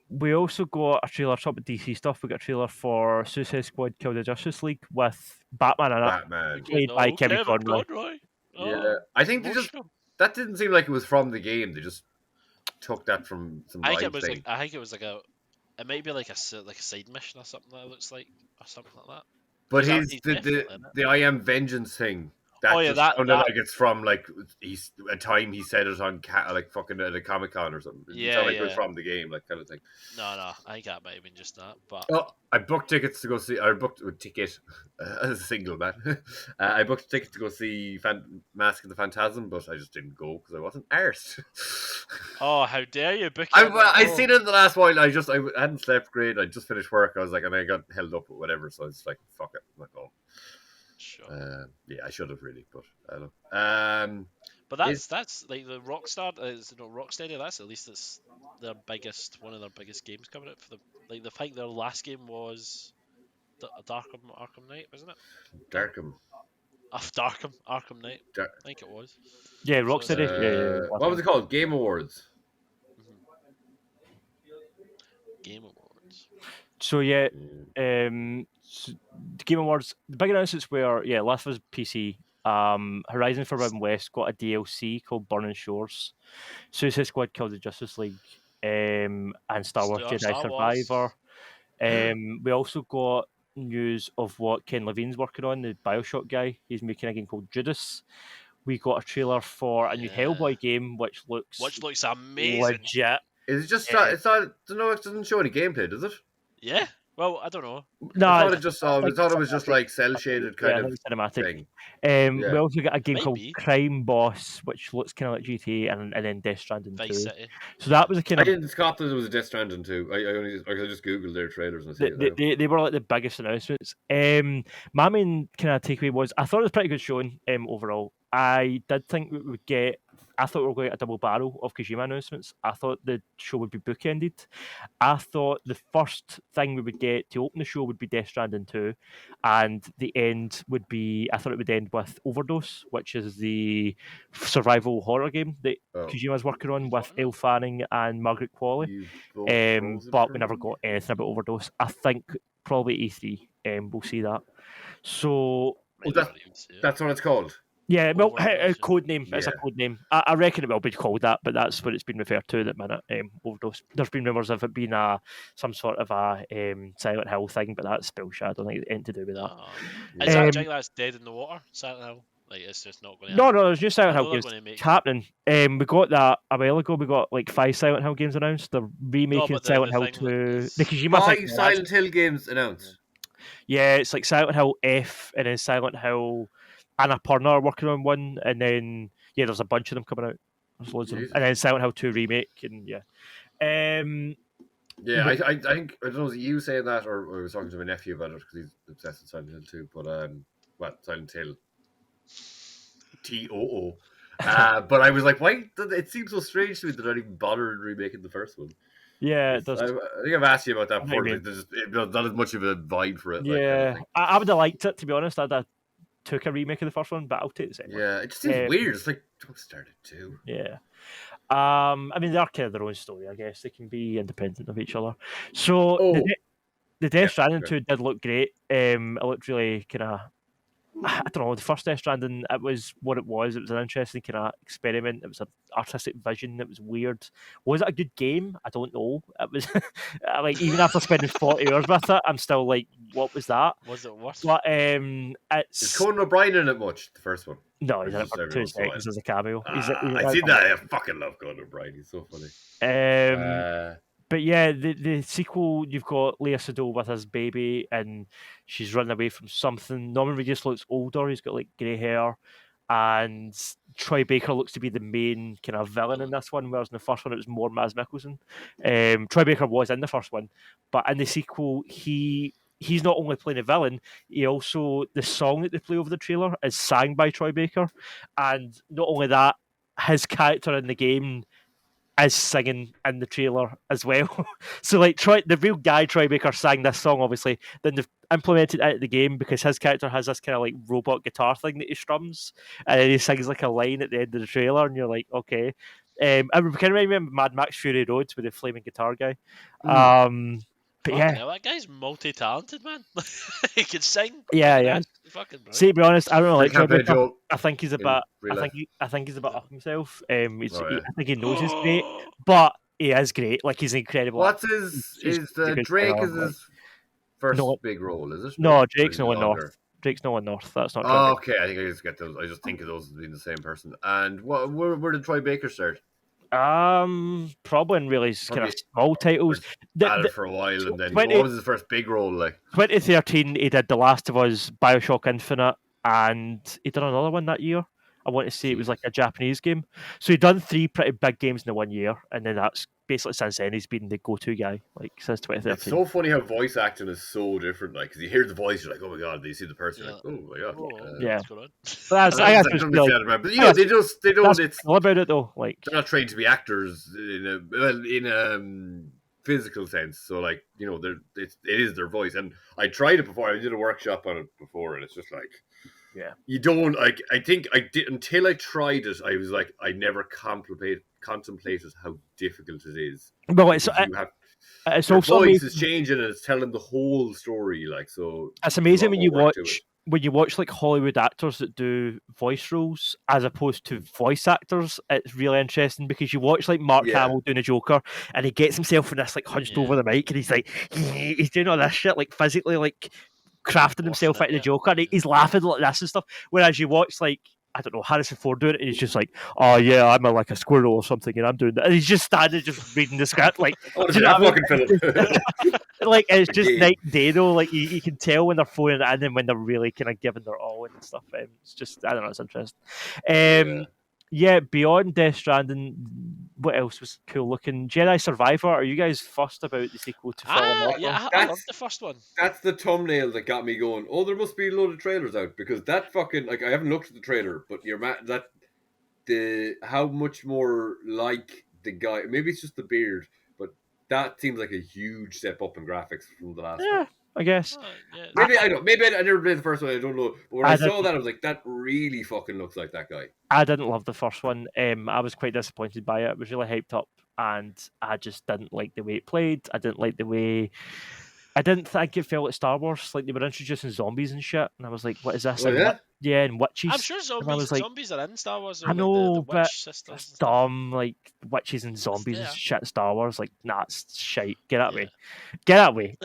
We also got a trailer. Talk about DC stuff. We got a trailer for Suicide Squad: Kill the Justice League with Batman in it, played by Kevin Conroy. Yeah, I think that didn't seem like it was from the game. They just took that from some. I think it was like it might be like a side mission or something that it looks like, or something like that. But the I Am Vengeance thing. That sounded like it's from like he's a time he said it on like fucking at a Comic-Con or something. It sounded like it was from the game, like kind of thing. No, I think that might have been just that. But I booked tickets to go see. I booked a ticket as a single man. I booked a ticket to go see Mask of the Phantasm, but I just didn't go because I wasn't arsed. Oh, how dare you book it? I seen it in the last while. I hadn't slept great. I just finished work. I was like, and I got held up or whatever. So it's like, fuck it, I'm not going. Sure. I should have really, but I don't. But that's like the Rocksteady. That's at least it's one of their biggest games coming out for the like. I think their last game was Arkham Knight, wasn't it? Arkham Knight. I think it was. Yeah, Rocksteady. What was it called? Game Awards. Game Awards. So so the Game Awards, the big announcements were Last of Us PC Horizon Forbidden West got a DLC called Burning Shores. Suicide Squad Killed the Justice League, and Star Wars Jedi Survivor. We also got news of what Ken Levine's working on, the Bioshock guy. He's making a game called Judas. We got a trailer for a new Hellboy game, which looks amazing. Legit. Is it just it's not? No, it doesn't show any gameplay, does it? Yeah. Well, I don't know. No, I thought it was just like cell shaded kind of cinematic thing. We also got a game called Crime Boss, which looks kind of like GTA, and then Death Stranding 2. City. So that was a kind of. I didn't cop that it was a Death Stranding 2. I just googled their trailers and they were like the biggest announcements. My main kind of takeaway was I thought it was a pretty good showing overall. I did think we would get. I thought we were going to get a double barrel of Kojima announcements. I thought the show would be bookended. I thought the first thing we would get to open the show would be Death Stranding 2, and the end would be. I thought it would end with Overdose, which is the survival horror game that Kojima's working on with Elle Fanning and Margaret Qualley. But we never got anything about Overdose. I think probably E3 we'll see that. So that's what it's called. Yeah, well, a code name. It's a code name. I reckon it will be called that, but that's what it's been referred to at the minute. Overdose. There's been rumours of it being some sort of a Silent Hill thing, but that's bullshit. I don't think it's anything to do with that. Is that think that's dead in the water? Silent Hill? Like it's just not going to happen? No, there's new Silent Hill games happening. We got that a while ago. We got like 5 Silent Hill games announced. They're remaking Silent Hill 2. The Kojima 5 Silent Hill games announced. Yeah, it's like Silent Hill F and then Silent Hill. Annapurna are working on one, and then there's a bunch of them coming out. There's loads of them, and then Silent Hill 2 remake, and I think I don't know. Was it you saying that, or I was talking to my nephew about it because he's obsessed with Silent Hill 2. But Silent Hill TOO. But I was like, why? It seems so strange to me that I didn't even bother remaking the first one. Yeah, it does. I think I've asked you about that before. There's not as much of a vibe for it. Yeah, I would have liked it, to be honest. I'd have took a remake of the first one, but I'll take the second one. Yeah, it just seems weird. It's like, don't start at 2. Yeah. I mean, they are kind of their own story, I guess. They can be independent of each other. So the Death Stranding 2 did look great. It looked really kind of, I don't know, the first Death Stranding, it was what it was. It was an interesting kind of experiment. It was an artistic vision. It was weird. Was it a good game? I don't know. It was like, even after spending 40 hours with it, I'm still like, what was that? Was it worse? But is Conan O'Brien in it much, the first one? No, he's in it for 2 seconds as a cameo. I see that. I fucking love Conan O'Brien. He's so funny. But yeah, the sequel, you've got Lea Seydoux with his baby, and she's running away from something. Norman Reedus looks older; he's got like grey hair, and Troy Baker looks to be the main kind of villain in this one. Whereas in the first one, it was more Mads Mikkelsen. Troy Baker was in the first one, but in the sequel, he's not only playing a villain, the song that they play over the trailer is sang by Troy Baker, and not only that, his character in the game is singing in the trailer as well. So like the real guy Troy Baker sang this song, obviously, then they've implemented it in the game because his character has this kind of like robot guitar thing that he strums, and then he sings like a line at the end of the trailer, and you're like, okay. I kind of remember Mad Max Fury Road with the flaming guitar guy. But that guy's multi-talented, man. He can sing. Yeah. Fucking brilliant. See, to be honest, I don't know. Like, I think he's a bit. I think he's a bit up himself. I think he knows he's great, but he is great. Like, he's incredible. What's Drake is his first big role? Is it? No, Drake's no one North. Drake's no one North. That's not. Oh, okay. I think I just get those. I just think of those as being the same person. And where did Troy Baker start? Probably in really kind of small titles. Had it for a while, and then what was his first big role like? 2013, he did The Last of Us, Bioshock Infinite, and he did another one that year. I want to say it was like a Japanese game. So he'd done 3 pretty big games in the 1 year, and then that's basically since then he's been the go-to guy, like since 2013. It's so funny how voice acting is so different. Like, because you hear the voice, you're like, oh my god. Then you see the person, you're like, oh my god. Yeah. But they don't. It's all about it though. Like, they're not trained to be actors in a physical sense. So like, it is their voice. And I tried it before. I did a workshop on it before, and it's just like. Yeah, you don't like. I think I did until I tried it. I was like, I never contemplated how difficult it is. But it's your also voice is changing and it's telling the whole story. Like, so it's amazing when you watch when you watch like Hollywood actors that do voice roles as opposed to voice actors, it's really interesting because you watch like Mark Hamill doing a Joker and he gets himself in this like hunched over the mic and he's like he's doing all this shit like physically like crafting himself into the Joker and he's laughing like this and stuff. Whereas you watch like I don't know, Harrison Ford doing it, and he's just like, "Oh yeah, I'm like a squirrel or something, and I'm doing that." And he's just standing, just reading the script, like, "Oh, do you know what I mean? Like it's just night and day though. Like you can tell when they're phoning it in and when they're really kind of giving their all and stuff. It's just I don't know, it's interesting. Yeah, beyond Death Stranding, what else was cool looking? Jedi Survivor. Are you guys fussed about the sequel to Fallen Order? Yeah, I loved the first one. That's the thumbnail that got me going. Oh, there must be a load of trailers out because that fucking like I haven't looked at the trailer, but how much more like the guy. Maybe it's just the beard, but that seems like a huge step up in graphics from the last one. I guess. Maybe I don't. Maybe I never played the first one. I don't know. But when I saw that, I was like, that really fucking looks like that guy. I didn't love the first one. I was quite disappointed by it. It was really hyped up, and I just didn't like the way it played. I didn't like the way. I didn't think it felt like Star Wars. Like they were introducing zombies and shit, and I was like, "What is this?" Yeah, and witches. I'm sure zombies are in Star Wars. I know, like the but it's dumb. Like witches and zombies and shit in Star Wars. Like, nah, it's shite. Get that way. Get that way.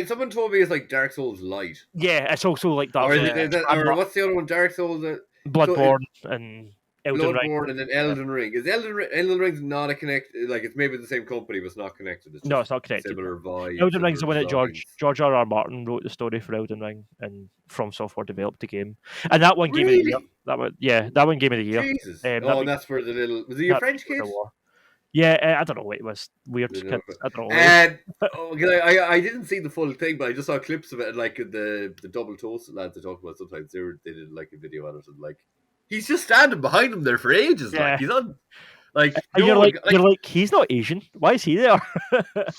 Someone told me it's like Dark Souls Light. Yeah, it's also like Dark Souls. Or what's the other one? Dark Souls. Bloodborne and Elden Ring. And then Elden Ring. Is Elden Ring's not a connected? Like it's maybe the same company, but it's not connected. No, it's not connected. Similar vibe. Elden Ring's the one that George R.R. Martin wrote the story for Elden Ring, and From Software developed the game. And that one gave me the year. That one gave me the year. Jesus. And that's where the little was he a French kid? Yeah, I don't know. It was weird. I don't know. I didn't see the full thing, but I just saw clips of it. And like the double toast lads they talk about sometimes they did like a video on it and like. He's just standing behind him there for ages. Like he's on, like you're like he's not Asian. Why is he there?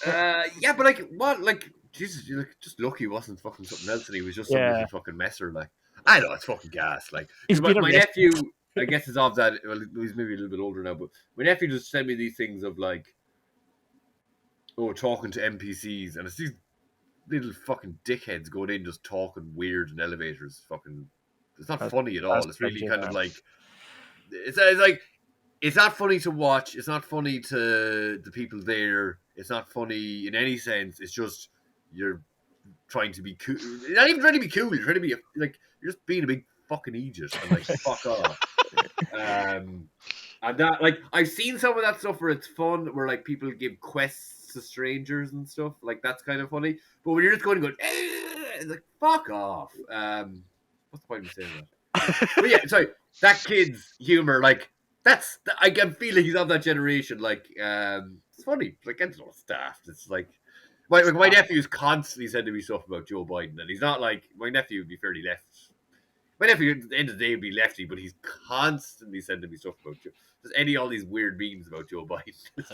Yeah, but like what? Like Jesus, you're like, just lucky he wasn't fucking something else, and he was just some fucking messer. Like I know it's fucking gas. Like my nephew, I guess is of that. Well, he's maybe a little bit older now, but my nephew just sent me these things of like, talking to NPCs, and it's these little fucking dickheads going in just talking weird in elevators, fucking. It's not funny at all. It's really kind of like it's like it's not funny to watch. It's not funny to the people there. It's not funny in any sense. It's just you're trying to be cool. You're not even trying to be cool. You're trying to be like you're just being a big fucking idiot and like fuck off. And that like I've seen some of that stuff where it's fun, where like people give quests to strangers and stuff. Like that's kind of funny. But when you're just going, it's like fuck off. What's the point of saying that? But yeah, sorry. That kid's humor, like I can feel like he's of that generation. Like, it's funny. Like, it's not staffed. It's like my nephew's constantly said to me stuff about Joe Biden, and he's not like my nephew would be fairly left. My nephew at the end of the day would be lefty, but he's constantly sending me stuff about Joe. Just all these weird memes about Joe Biden. You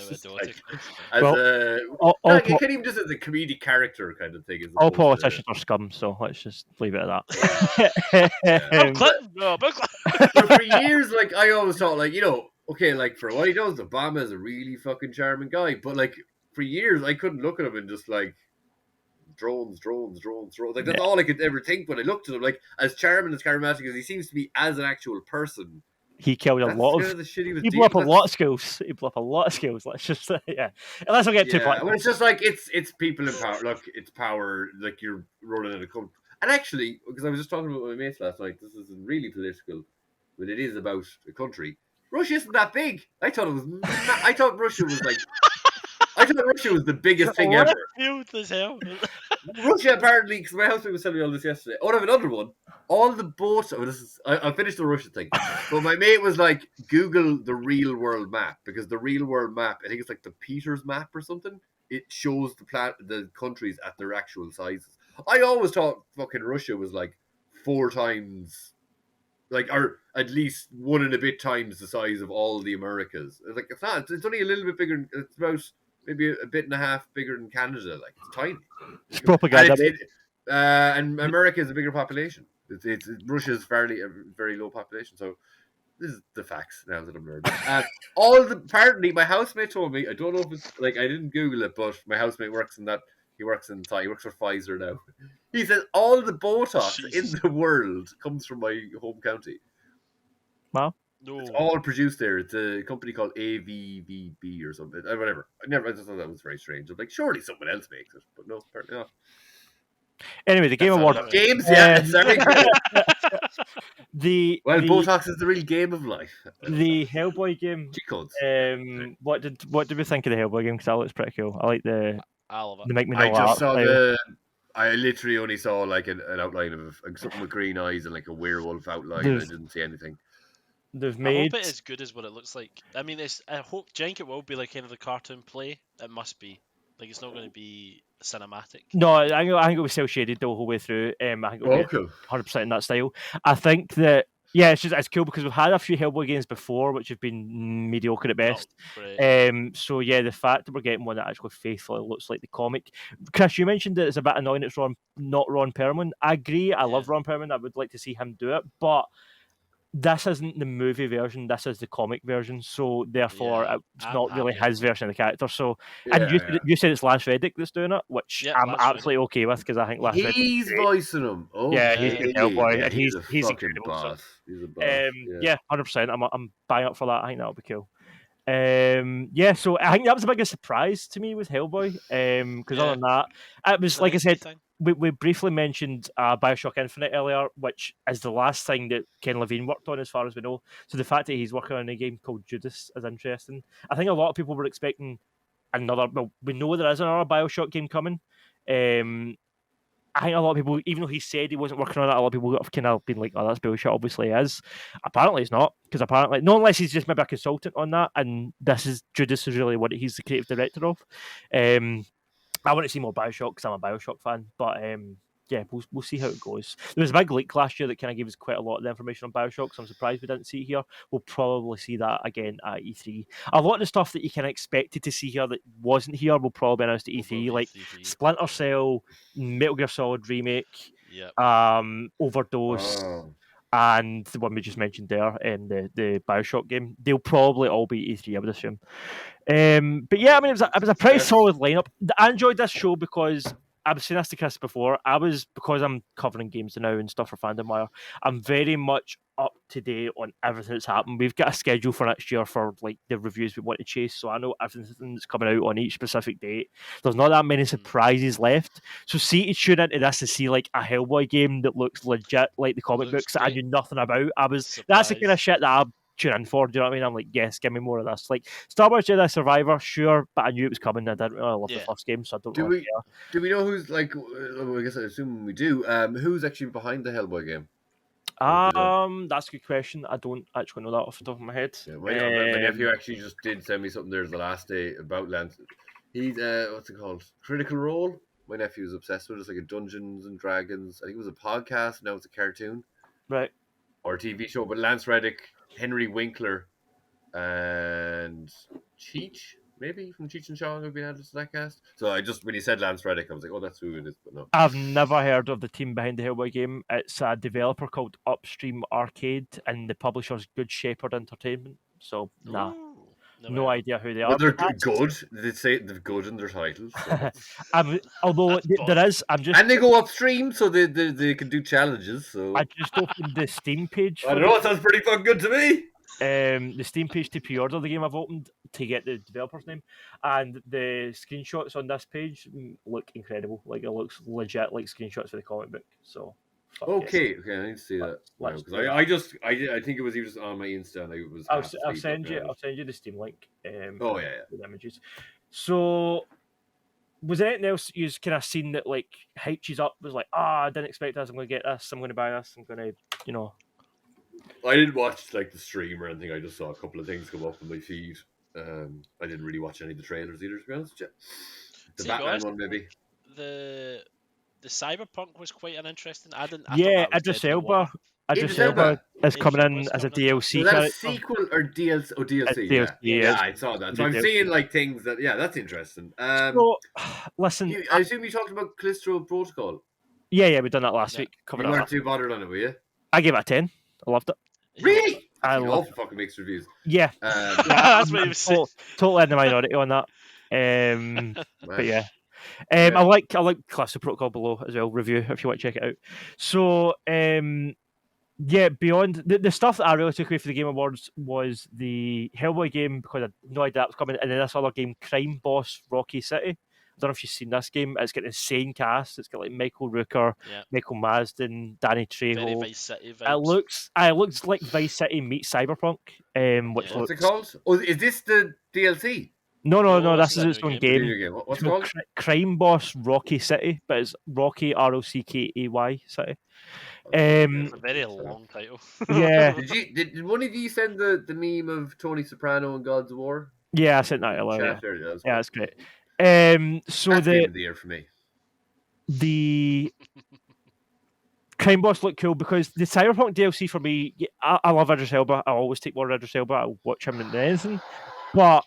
can't even just as a comedic character kind of thing. All politicians are scum, so let's just leave it at that. But for years, like I always thought, like okay, like for what he does, Obama is a really fucking charming guy. But like for years, I couldn't look at him and just like drones. Like that's all I could ever think when I looked at him. Like as charming, as charismatic as he seems to be as an actual person. He killed a lot of. He blew up a lot of skills. Let's just and let's not get too far. Well, it's just like it's people in power. Look, it's power. Like you're running in a country. And actually, because I was just talking about my mates last night, this isn't really political, but it is about a country. Russia isn't that big. I thought Russia was like. I thought Russia was the biggest thing ever. Russia apparently, because my housemate was telling me all this yesterday. Oh, I have another one. All the boats. I'll finish the Russia thing. But my mate was like, Google the real world map, because the real world map, I think it's like the Peters map or something. It shows the countries at their actual sizes. I always thought fucking Russia was like 4 times, like, or at least 1 and a bit times the size of all the Americas. It's like it's not. It's only a little bit bigger. It's about. Maybe a bit and a half bigger than Canada. Like it's tiny. It's propaganda. And America is a bigger population. Russia's very low population. So this is the facts now that I'm learning. Apparently my housemate told me. I don't know if it's like I didn't Google it, but my housemate works in that. He works for Pfizer now. He says all the Botox Jesus. in the world comes from my home county. Wow. No. It's all produced there. It's a company called AVVB or something. Whatever. I just thought that was very strange. I'm like, surely someone else makes it, but no, apparently not. Anyway, the Game That's Awards. all. Games, yeah. Sorry. Botox is the real game of life. The Hellboy game. Cheat codes. What did we think of the Hellboy game? Because that looks pretty cool. I like the love it. Make Me I Know just art saw style. I literally only saw like an outline of something with green eyes and like a werewolf outline. I didn't see anything. They've I made. hope it is good as what it looks like. I mean, I think it will be like kind of the cartoon play. It must be. Like, it's not going to be cinematic. No, I think it was cel shaded the whole way through. I think it'll be cool. 100% in that style. I think that it's cool because we've had a few Hellboy games before which have been mediocre at best. So the fact that we're getting one that actually faithfully looks like the comic. Chris, you mentioned that it's a bit annoying it's not Ron Perlman. I agree. I love Ron Perlman. I would like to see him do it, but this isn't the movie version. This is the comic version. So therefore, it's not really his version of the character. So, and you said it's Lance Reddick that's doing it, which I'm absolutely okay with because I think Lance Reddick. He's voicing him. Yeah, he's good Hellboy, and he's fucking incredible. boss. So. He's a boss. 100%. I'm buying up for that. I think that'll be cool. So I think that was the biggest surprise to me with Hellboy. Because other than that, it was like I said. We briefly mentioned Bioshock Infinite earlier, which is the last thing that Ken Levine worked on, as far as we know. So the fact that he's working on a game called Judas is interesting. I think a lot of people were expecting another. Well, we know there is another Bioshock game coming. I think a lot of people, even though he said he wasn't working on it, a lot of people have kind of been like, "Oh, that's Bioshock." Obviously, is. Apparently, it's not, because apparently, not unless he's just maybe a consultant on that. And Judas is really what he's the creative director of. I want to see more Bioshock because I'm a Bioshock fan, but we'll see how it goes. There was a big leak last year that kind of gave us quite a lot of the information on Bioshock, so I'm surprised we didn't see it here. We'll probably see that again at E3. A lot of the stuff that you kind of expected to see here that wasn't here will probably be announced at E3, like Splinter Cell, Metal Gear Solid Remake, Overdose, and the one we just mentioned there, the Bioshock game. They'll probably all be E3, I would assume. But yeah, I mean, it was a pretty solid lineup. I enjoyed this show because I was saying this to Chris before. Because I'm covering games now and stuff for FandomWire. I'm very much up to date on everything that's happened. We've got a schedule for next year for like the reviews we want to chase, so I know everything that's coming out on each specific date. There's not that many surprises left. So see to tune into this to see like a Hellboy game that looks legit like the comic books that I knew nothing about. That's the kind of shit that I tune in for. Do you know what I mean? I'm like, yes, give me more of this. Like Star Wars Jedi Survivor, sure, but I knew it was coming. I didn't really love the first game, so I don't really care. Do we know who's like? I guess I assume we do. Who's actually behind the Hellboy game? That's a good question. I don't actually know that off the top of my head. Yeah, my nephew actually just did send me something there the last day about Lance. He's what's it called? Critical Role. My nephew is obsessed with it. It's like a Dungeons and Dragons. I think it was a podcast. Now it's a cartoon, right? Or a TV show. But Lance Reddick, Henry Winkler, and Cheech, maybe from Cheech and Chong have been added to that cast. So when he said Lance Reddick, I was like, oh, that's who it is. But no, I've never heard of the team behind the Hellboy game. It's a developer called Upstream Arcade, and the publisher's Good Shepherd Entertainment. So no idea who they are. Well, they're good. They say they're good in their titles. So although there is, and they go upstream, so they can do challenges. So I just opened the Steam page. I don't know. It sounds pretty fucking good to me. The Steam page to pre-order the game I've opened to get the developer's name, and the screenshots on this page look incredible. Like it looks legit like screenshots for the comic book. So okay, I need to see that. Because I think it was even on my Insta. And I was. I'll send you the Steam link. With images. So, was there anything else you kind of seen that like hyped you up? Was like, I didn't expect this. I'm going to get this. I'm going to buy this. I'm going to, I didn't watch like the stream or anything. I just saw a couple of things come up on my feed. I didn't really watch any of the trailers either, to be honest. The Batman one, maybe. The Cyberpunk was quite an interesting. Idris Elba. Idris Elba is coming in as a DLC. Is that a sequel or DLC? Oh, DLC. Yeah, I saw that. So I'm seeing like things that. Yeah, that's interesting. Listen, I assume you talked about Callisto Protocol. Yeah, we done that last week. You weren't too bothered on it, were you? I gave it a 10. I loved it. Really? I love fucking mixed reviews. Yeah, that's what he was saying. Totally in the minority on that. But yeah, I like Class of Protocol below as well. Review if you want to check it out. So yeah, beyond the stuff that I really took away for the Game Awards was the Hellboy game, because I had no idea that was coming, and then this other game, Crime Boss Rocky City. I don't know if you've seen this game. It's got an insane cast. It's got like Michael Rooker, Michael Masden, Danny Trejo. Very Vice City vibes. It looks like Vice City meets Cyberpunk. Which what's it called? Oh, is this the DLC? No. This is its own game. What's it called? Crime Boss Rocky City, but it's Rocky ROCKAY City. It's a very long title. Yeah. Did one of you send the meme of Tony Soprano and Gods of War? Yeah, I sent that earlier. Yeah, that's great. So that's game of the year for me. The Crime Boss looked cool because the Cyberpunk DLC for me, I love Idris Elba. I always take more Idris Elba. I'll watch him in anything. But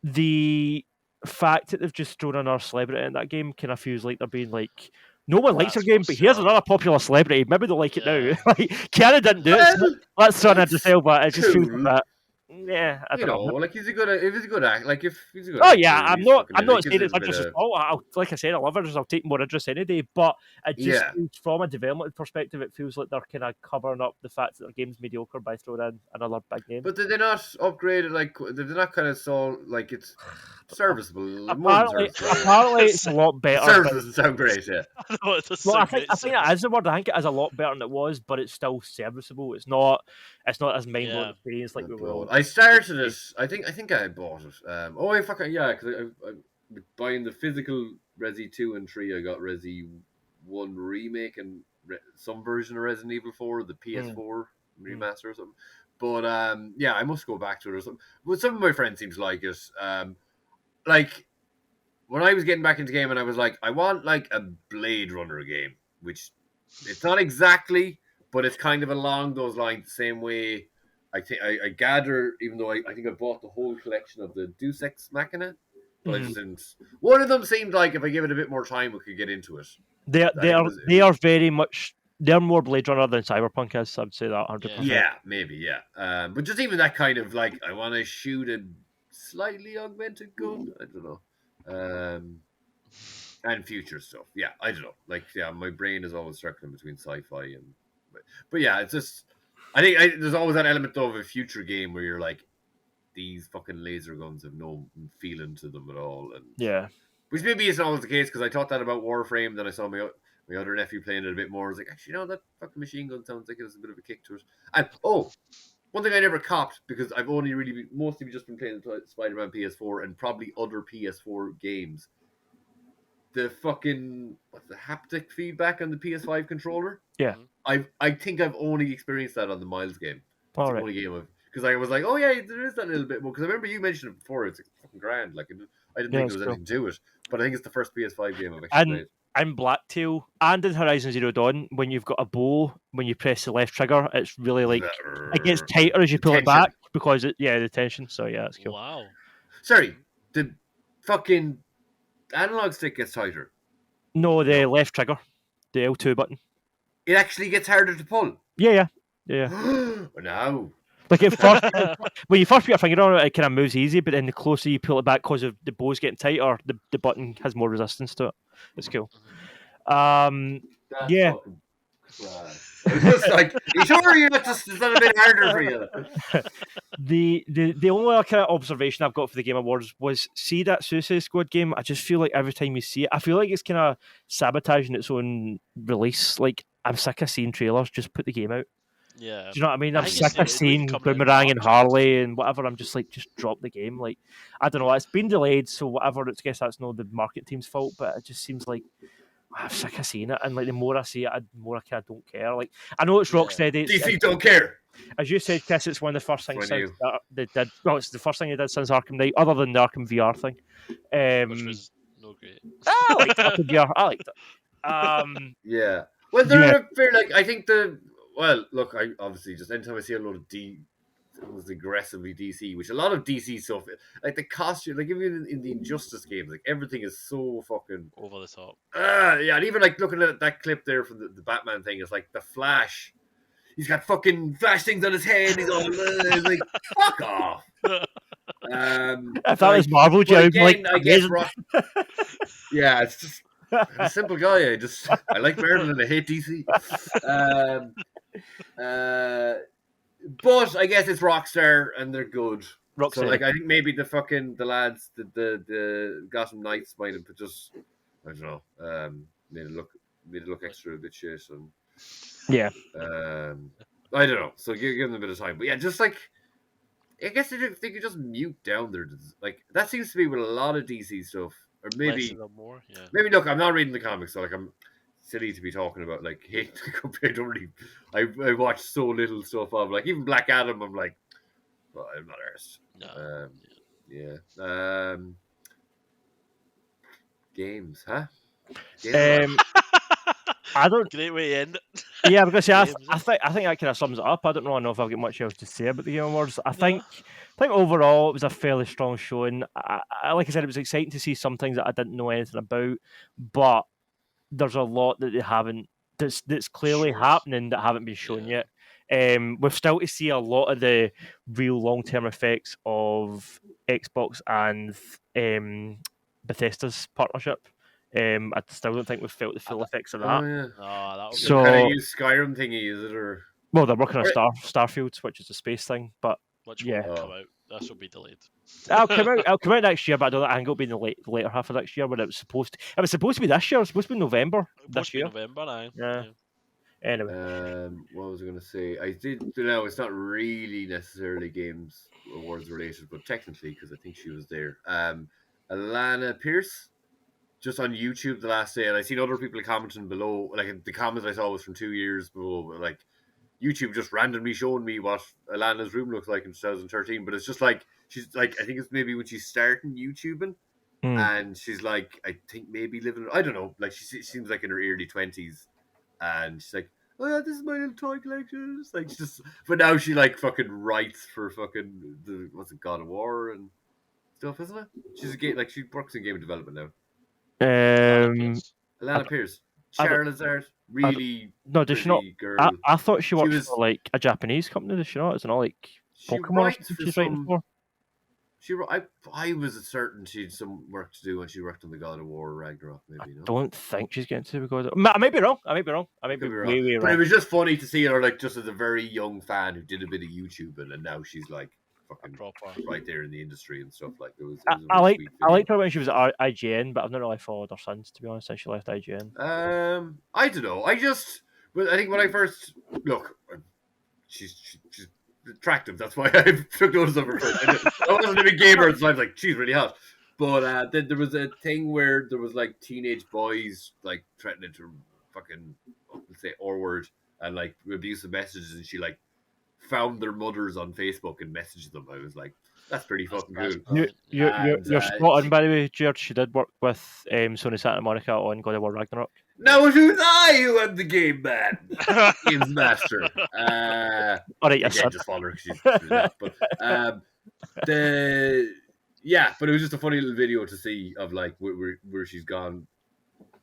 the fact that they've just thrown another celebrity in that game kind of feels like they're being like, no one likes your game, but here's another popular celebrity. Maybe they'll like it now. Like, Keanu didn't do it. So let's throw in Idris Elba. It just feels a bit. Yeah, I don't know. Like if he's a good act, like if he's a good. Oh yeah, I'm not saying it's Idris' fault. Like I said, I love Idris. I'll take more Idris any day. But it just feels, from a development perspective, it feels like they're kind of covering up the fact that their game's mediocre by throwing in another big name. But did they not upgrade it? Like they're not kind of so like it's serviceable. Apparently, it's a lot better. Service doesn't sound great. Yeah. I think that is the word. I think it is a lot better than it was, but it's still serviceable. It's not as mind-blowing experience like we were. I started it. I think I bought it. Because I buying the physical Resi 2 and 3. I got Resi 1 remake and some version of Resident Evil 4, the PS4 remaster or something. But I must go back to it or something. But some of my friends seem to like it. Like when I was getting back into game and I was like, I want like a Blade Runner game, which it's not exactly, but it's kind of along those lines, the same way. I think I gather, even though I think I bought the whole collection of the Deus Ex Machina, but I just didn't. One of them seemed like if I give it a bit more time, we could get into it. They are very much. They're more Blade Runner than Cyberpunk is. I'd say that 100%. Yeah, maybe, yeah. But just even that kind of like, I want to shoot a slightly augmented gun. I don't know. And future stuff. Yeah, I don't know. Like, yeah, my brain is always circling between sci-fi and. But yeah, it's just. I think there's always that element of a future game where you're like, these fucking laser guns have no feeling to them at all. And yeah. Which maybe isn't always the case, because I thought that about Warframe, then I saw my other nephew playing it a bit more. I was like, actually, that fucking machine gun sounds like it has a bit of a kick to it. And, one thing I never copped, because I've only mostly just been playing Spider-Man PS4 and probably other PS4 games. The fucking, the haptic feedback on the PS5 controller? Yeah. I think I've only experienced that on the Miles game. All the right. only game because I was like, oh yeah, there is that little bit more. Because I remember you mentioned it before. It's like fucking grand. Like I didn't think there was anything to it, but I think it's the first PS5 game I've actually played. In Blacktail and in Horizon Zero Dawn, when you've got a bow, when you press the left trigger, it's really like it gets tighter as you pull it back because the tension. So yeah, it's cool. Wow. Sorry, the fucking analog stick gets tighter. No, the left trigger, the L2 button. It actually gets harder to pull. Yeah. No. Like at first, when you first put your finger on it, it kind of moves easy, but then the closer you pull it back because of the bow's getting tighter, the button has more resistance to it. It's cool. That's yeah. It's like, you sure you're not just it's not a bit harder for you? The only other kind of observation I've got for the Game Awards was, see that Suicide Squad game, I just feel like every time you see it, I feel like it's kind of sabotaging its own release. Like, I'm sick of seeing trailers, just put the game out. Yeah. Do you know what I mean? I'm sick of seeing Boomerang and Harley and whatever. I'm just like, just drop the game. Like, I don't know. It's been delayed, so whatever. I guess that's not the market team's fault, but it just seems like I'm sick of seeing it. And like, the more I see it, the more I don't care. Like, I know it's Rocksteady. DC don't care. As you said, Chris, it's one of the first things they did. Well, it's the first thing they did since Arkham Knight, other than the Arkham VR thing. Which was no great. I liked Arkham VR. I liked it. Yeah. Well, they're fair. Like, I think look, I obviously just anytime I see a lot of aggressively DC, which a lot of DC stuff, like the costume, like even in the Injustice games, like everything is so fucking over the top. Yeah, and even like looking at that clip there from the Batman thing, it's like the Flash. He's got fucking flash things on his head. He's all he's like, fuck off. If that was Marvel, Joe, like I guess Yeah, it's just I'm a simple guy. I like Marvel and I hate DC. But I guess it's Rockstar and they're good. Rocksteady. So like I think maybe the lads, the Gotham Knights might have just I don't know, made it look extra a bit shit and yeah. I don't know. So give them a bit of time. But yeah, just like I guess they could just mute down their like that seems to be with a lot of DC stuff. Or maybe more, yeah. Maybe look, I'm not reading the comics, so like I'm silly to be talking about like hate. I don't really. I watch so little stuff of like even Black Adam. I'm like, well, I'm not arsed. No. Yeah. Games, huh? I don't. Great way to end it. Yeah, because I think that kind of sums it up. I don't really know if I've got much else to say about the Game Awards. I think overall it was a fairly strong showing. Like I said, it was exciting to see some things that I didn't know anything about, but there's a lot that they haven't. That's clearly happening that haven't been shown yet. We've still to see a lot of the real long-term effects of Xbox and Bethesda's partnership. I still don't think we've felt the full effects of that. Oh, yeah. That would so kind of use Skyrim thingy, is it or? Well, they're working on Starfield, which is a space thing, but which will come out. This will be delayed. I'll come out next year, but I don't think it'll be in the later half of next year when it was supposed to. It was supposed to be this year. It was supposed to be November this year. November, yeah. Anyway, what was I going to say? I did. No, it's not really necessarily Games Awards related, but technically because I think she was there. Alana Pierce, just on YouTube the last day, and I seen other people commenting below. Like the comments I saw was from 2 years below. Like YouTube just randomly showing me what Alana's room looks like in 2013, but it's just like she's like I think it's maybe when she's starting YouTubing, and she's like I think maybe living. I don't know. Like she seems like in her early 20s. And she's like, oh yeah, this is my little toy collection. It's like just, but now she like fucking writes for fucking what's it, God of War and stuff, isn't it? She's a game like she works in game development now. Alana Pierce, Charlotte's art, really. No, does she not? Girl. I thought she worked for like a Japanese company. Does she not? It's not like Pokemon. She's writing for. I was certain she had some work to do when she worked on the God of War Ragnarok. Maybe I don't think she's getting to God of War. I may be wrong. I may be wrong. Way wrong. But it was just funny to see her like just as a very young fan who did a bit of YouTubing, and now she's like fucking right there in the industry and stuff. Like it was I liked her when she was at IGN, but I've not really followed her since, to be honest, since she left IGN. I don't know. I think when I first look, she's attractive. That's why I took notice of her first. I wasn't a big gamer, so I was like, she's really hot. But then there was a thing where there was like teenage boys like threatening to fucking let's say R word and like abusive messages, and she like found their mothers on Facebook and messaged them. I was like, that's pretty fucking cool. You're spot on, by the way, Jerd. She did work with Sony Santa Monica on God of War Ragnarok. Now it was I who am the game man, games master. All right, yes, just follow her because she's not. But but it was just a funny little video to see of like where she's gone,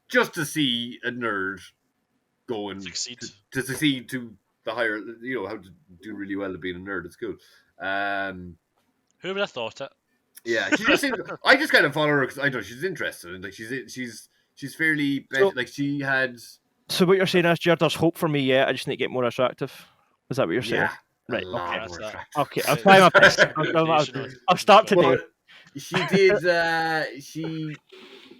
just to see a nerd going to succeed to the higher, how to do really well at being a nerd. It's cool. Who would have thought it? Yeah, she just seems. I just kind of follow her because I know she's interested and like she's fairly like she had. So what you're saying is, Jerd, there's hope for me. Yeah, I just need to get more attractive. Is that what you're saying? Yeah. Right. Okay. I'll try my best. I'll start today. But she did.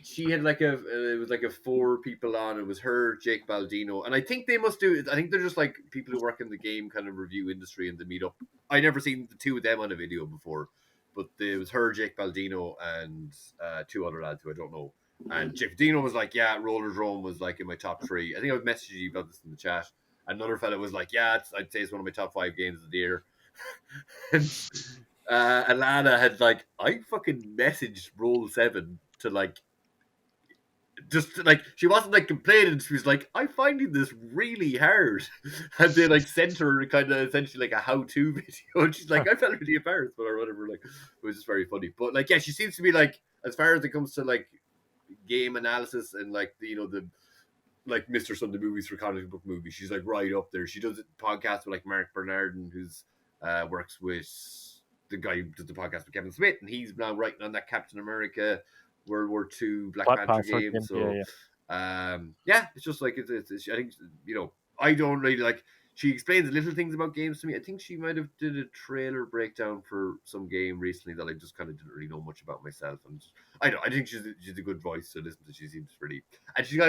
She had like it was like a 4 people on. It was her, Jake Baldino, and I think they must do. I think they're just like people who work in the game kind of review industry and they meet up. I never seen the 2 of them on a video before, but it was her, Jake Baldino, and 2 other lads who I don't know. And Jake Baldino was like, "Yeah, Roller Drome was like in my top 3." I think I was messaging you about this in the chat. Another fella was like, "Yeah, I'd say it's one of my top 5 games of the year." And Alana had like, I fucking messaged Roll 7 to like. Just like she wasn't like complaining, she was like, I'm finding this really hard, and they like sent her kind of essentially like a how-to video, and she's like, I felt really embarrassed, but or whatever. Like it was just very funny. But like, yeah, she seems to be like, as far as it comes to like game analysis and like the like Mr. Sunday movies for comic book movies, she's like right up there. She does a podcast with like Mark Bernardin, who's works with the guy who does the podcast with Kevin Smith, and he's now writing on that Captain America World War II Black Black Panther Panther game. game, So yeah. it's just like it's I think I don't really like. She explains little things about games to me. I think she might have did a trailer breakdown for some game recently that I just kind of didn't really know much about myself. And I think she's a good voice to listen to. She seems pretty, and she's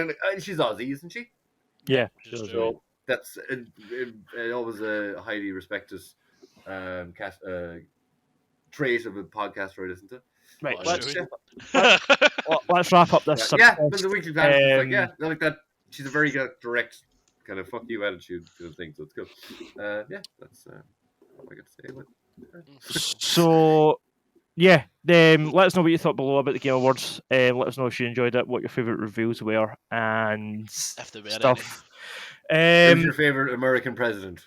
she's Aussie, isn't she? Yeah. So that's always a highly respected trait of a podcaster I listen to. Right. Well, Let's wrap up this. Yeah, but the weekly plan is like that. She's a very direct kind of fuck you attitude kind of thing. So it's good. That's all I got to say about it. So, yeah, let us know what you thought below about the Game Awards. Let us know if you enjoyed it, what your favourite reviews were, and if there were stuff. Who's your favourite American president?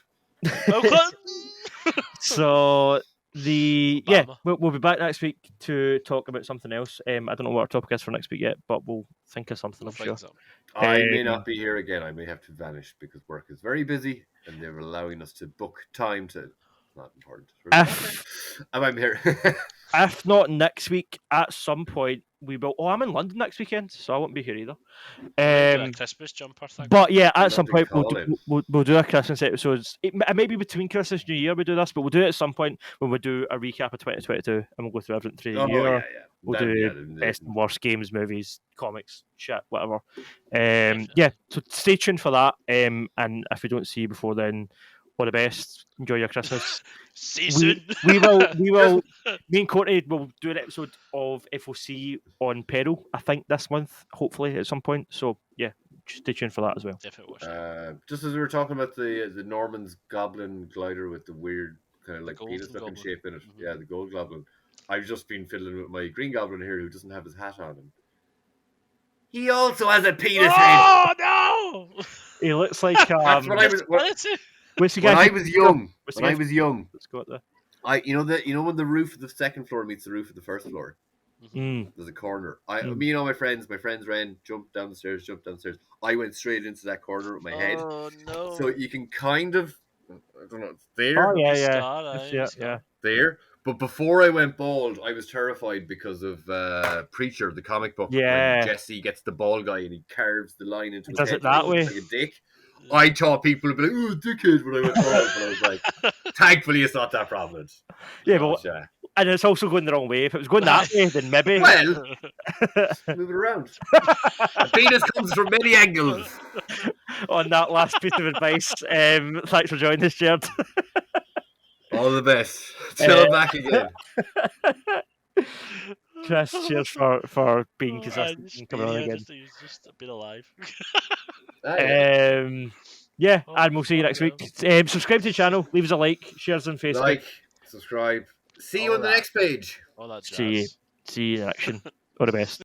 So we'll be back next week to talk about something else. I don't know what our topic is for next week yet, but we'll think of something. I'm sure. I may not be here again. I may have to vanish because work is very busy, and they're allowing us to book time to. Not important. I'm here. If not next week, at some point we will. Oh, I'm in London next weekend, so I won't be here either. A Christmas jumper thing. But yeah, at some point we'll do a Christmas episode. It may be between Christmas and New Year we do this, but we'll do it at some point when we do a recap of 2022 and we'll go through everything through the year. We'll do best and worst games, movies, comics, shit, whatever. So stay tuned for that. And if we don't see you before then, all the best. Enjoy your Christmas. See you soon. We will. Me and Courtney will do an episode of FOC on Peril, I think, this month, hopefully at some point. So yeah, stay tuned for that as well. Just as we were talking about the Norman's Goblin glider with the weird kind of like penis-looking shape in it. Mm-hmm. Yeah, the gold goblin. I've just been fiddling with my green goblin here, who doesn't have his hat on him. He also has a penis head. Oh no! He looks like that's what I was. When I was young, let's go there. You know when the roof of the second floor meets the roof of the first floor, there's a corner. Me and all my friends ran, jumped down the stairs. I went straight into that corner with my head. Oh no! So you can kind of, I don't know, it's there. Oh yeah. There. But before I went bald, I was terrified because of Preacher, the comic book. Yeah. When Jesse gets the bald guy and he carves the line into his head. Does it that way? Like a dick. I thought people would be like, "Oh, dickhead," when I went bald, but I was like, "Thankfully, it's not that prominent." Yeah, but and it's also going the wrong way. If it was going that way, then maybe. Well, move it around. The penis comes from many angles. On that last piece of advice, thanks for joining us, Jerd. All the best. Till I'm back again. Chris, cheers for being consistent and coming on again. Just been alive. And we'll see you next week. Subscribe to the channel, leave us a like, share us on Facebook. Like, subscribe. See you on the next page. All that jazz. See you in action. All the best.